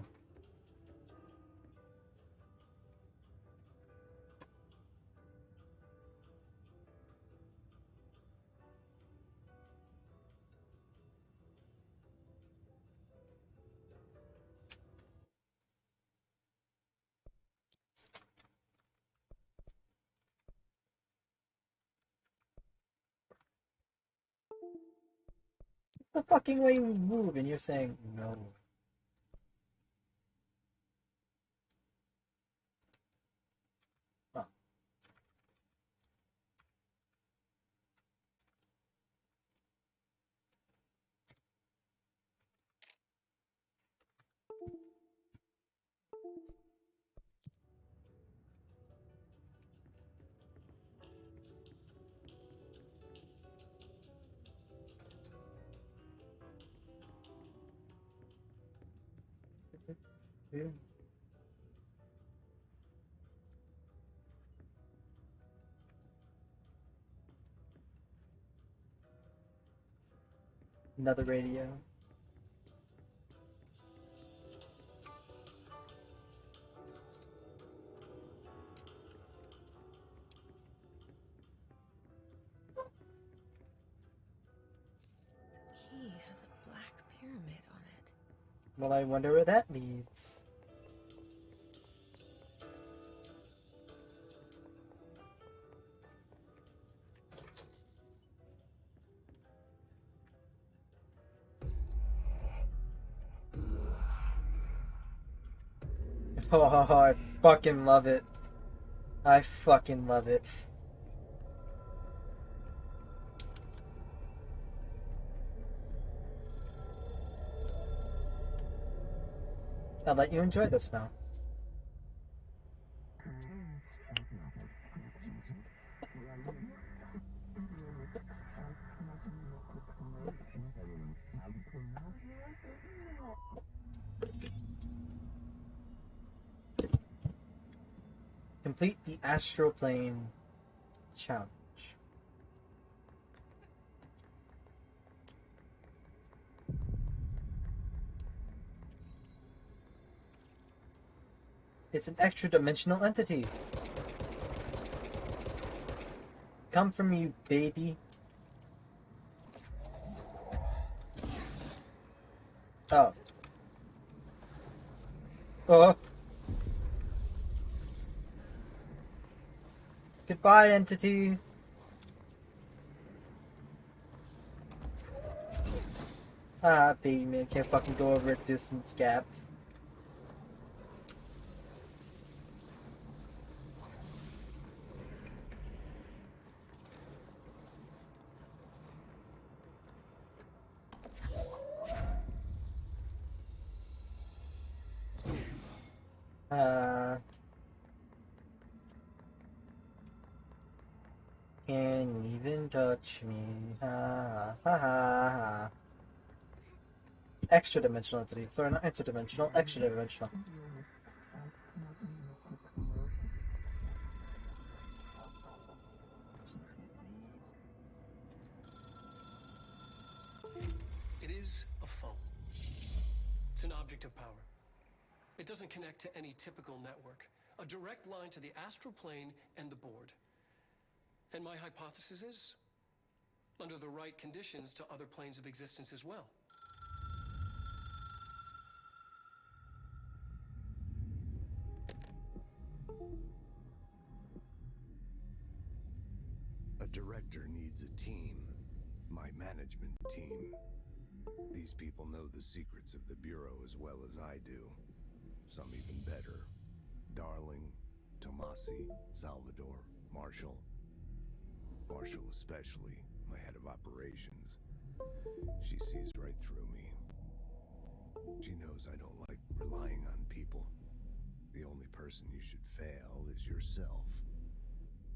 The fucking way we move, and you're saying no. Oh. Yeah. Another radio. Key has a black pyramid on it. Well, I wonder where that leads. Oh, I fucking love it. I fucking love it. I'll let you enjoy this now. Complete the astral plane challenge. It's an extra-dimensional entity. Come from you, baby. Oh. Oh. Goodbye, entity. Ah, baby man, can't fucking go over a distance gap. Can't even touch me. Ha ha ha ha. Extra dimensional entity. Sorry, not interdimensional, extra dimensional. It is a phone. It's an object of power. It doesn't connect to any typical network. A direct line to the astral plane and the board. And my hypothesis is, under the right conditions, to other planes of existence as well. A director needs a team. My management team. These people know the secrets of the Bureau as well as I do. Some even better. Darling, Tomasi, Salvador, Marshall. Marshall especially, my head of operations. She sees right through me. She knows I don't like relying on people. The only person you should fail is yourself.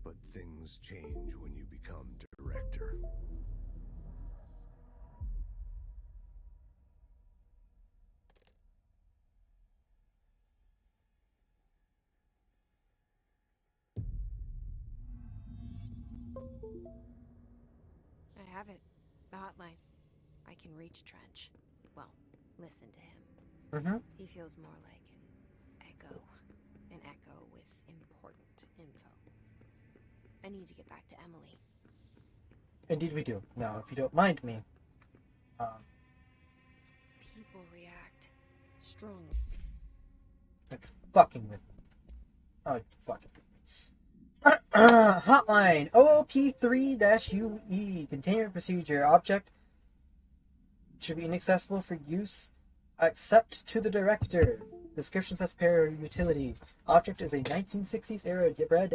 But things change when you become director. I have it. The hotline. I can reach Trench. Well, listen to him. He feels more like an echo. An echo with important info. I need to get back to Emily. Indeed we do. Now, if you don't mind me, People react strongly. like fucking with me. Oh, fucking. Hotline OOP3-UE containment procedure object should be inaccessible for use except to the director. Description says pair utility. Object is a 1960s era red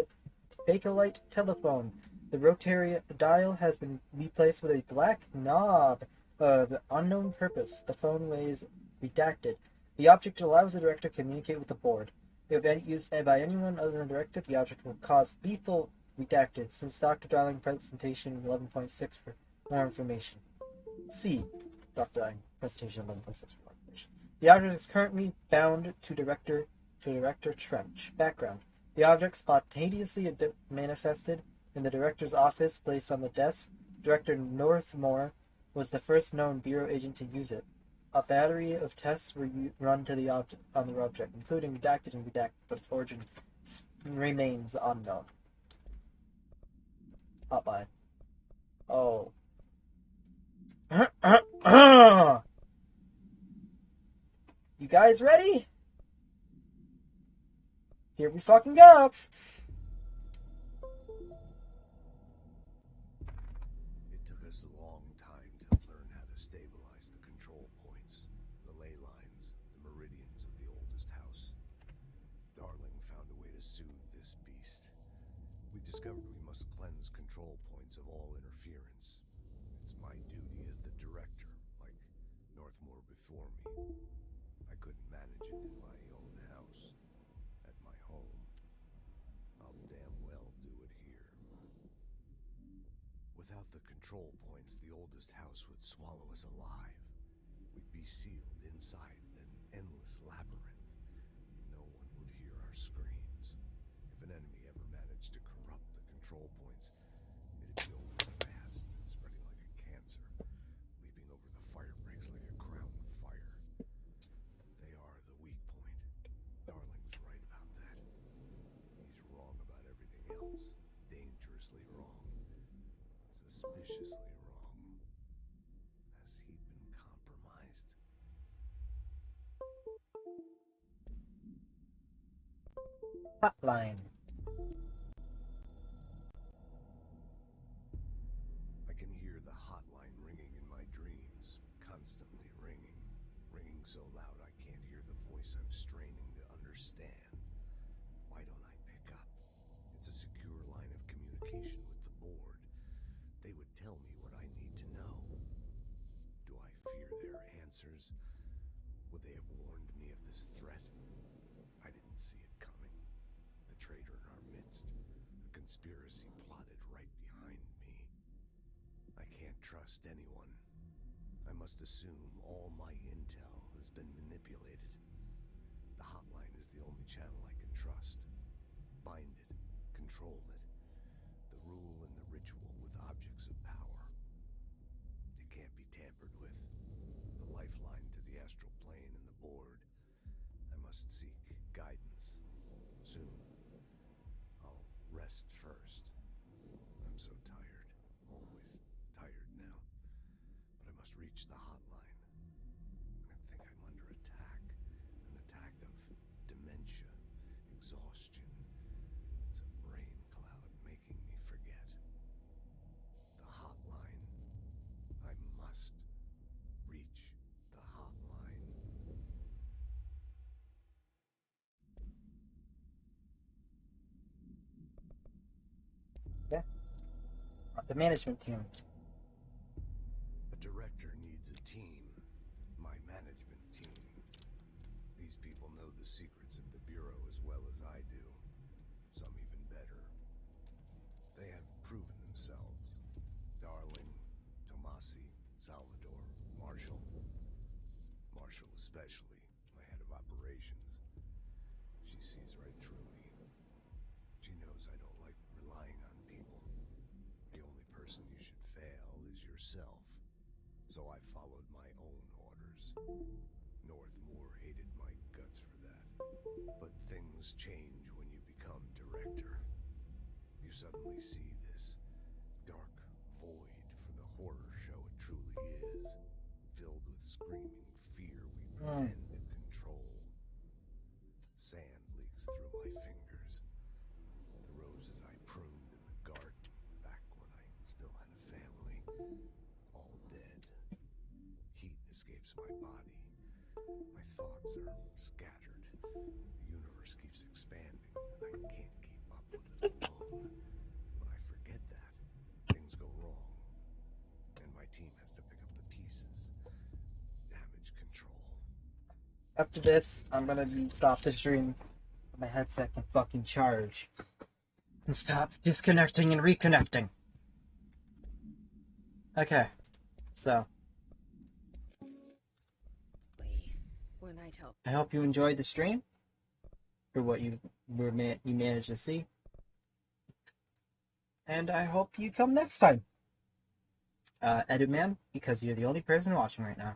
Bakelite telephone. The rotary dial has been replaced with a black knob of unknown purpose. The phone weighs redacted. The object allows the director to communicate with the board. If used by anyone other than the director, the object will cause lethal redacted. Since Dr. Darling presentation 11.6 for more information. See Dr. Darling presentation 11.6 for more information. The object is currently bound to Director Trench. Background. The object spontaneously manifested in the director's office, placed on the desk. Director Northmore was the first known Bureau agent to use it. A battery of tests were run to the object, including redacted and redacted, but its origin remains unknown. Hotline. Oh. You guys ready? Here we fucking go! It took us a long time to learn how to stabilize the control points, the ley lines, the meridians of the oldest house. Darling found a way to soothe this beast. We discovered we must cleanse control points of all interference. It's my duty as the director, like Northmore before me. I couldn't manage it in my own house, at my home. I'll damn well do it here. Without the control points, the oldest house would swallow us alive. We'd be sealed inside an endless labyrinth. No one would hear our screams. If an enemy ever managed to corrupt the control points, it'd be over fast, spreading like a cancer, leaping over the fire breaks like a crown of fire. They are the weak point. Darling's right about that. He's wrong about everything else. Dangerously wrong. Suspiciously wrong. Has he been compromised? Hotline. I can hear the hotline ringing in my dreams, constantly so loud I can't hear the voice I'm straining to understand. Why don't I pick up? It's a secure line of communication with the board. They would tell me what I need to know. Do I fear their answers? Would they have warned me of this threat? I didn't see it coming. The traitor in our midst. A conspiracy plotted right behind me. I can't trust anyone. I must assume all my intel has been manipulated. The hotline is the only channel I can trust. Bind it, control it. The rule and the ritual with objects of power. It can't be tampered with. The lifeline to the astral plane and the board. I must seek guidance. Soon. I'll rest first. I'm so tired. Always tired now. But I must reach the hotline. I think I'm under attack. An attack of dementia, exhaustion. It's a brain cloud making me forget. The hotline. I must reach the hotline. Yeah. The management team. A director needs a team. My management team. These people know the secrets of the Bureau as well as I do. Some even better. They have proven themselves. Darling, Tomasi, Salvador, Marshall. Marshall especially, my head of operations. She sees right through me. She knows I don't like relying on people. The only person you should fail is yourself. So I followed my own orders. Northmore hated my guts for that. But things change when you become director. You suddenly see this dark void for the horror show it truly is, filled with screaming fear we pretend to control. Sand leaks through my fingers. The roses I pruned in the garden back when I still had a family, all dead. Heat escapes my body. My thoughts are scattered. The universe keeps expanding, and I can't keep up with it alone. When I forget that, things go wrong, and my team has to pick up the pieces. Damage control. After this, I'm gonna stop the stream. My headset can fucking charge. And stop disconnecting and reconnecting. Okay, so When I tell I hope you enjoyed the stream for what you managed to see, and I hope you come next time. Edit man, because you're the only person watching right now.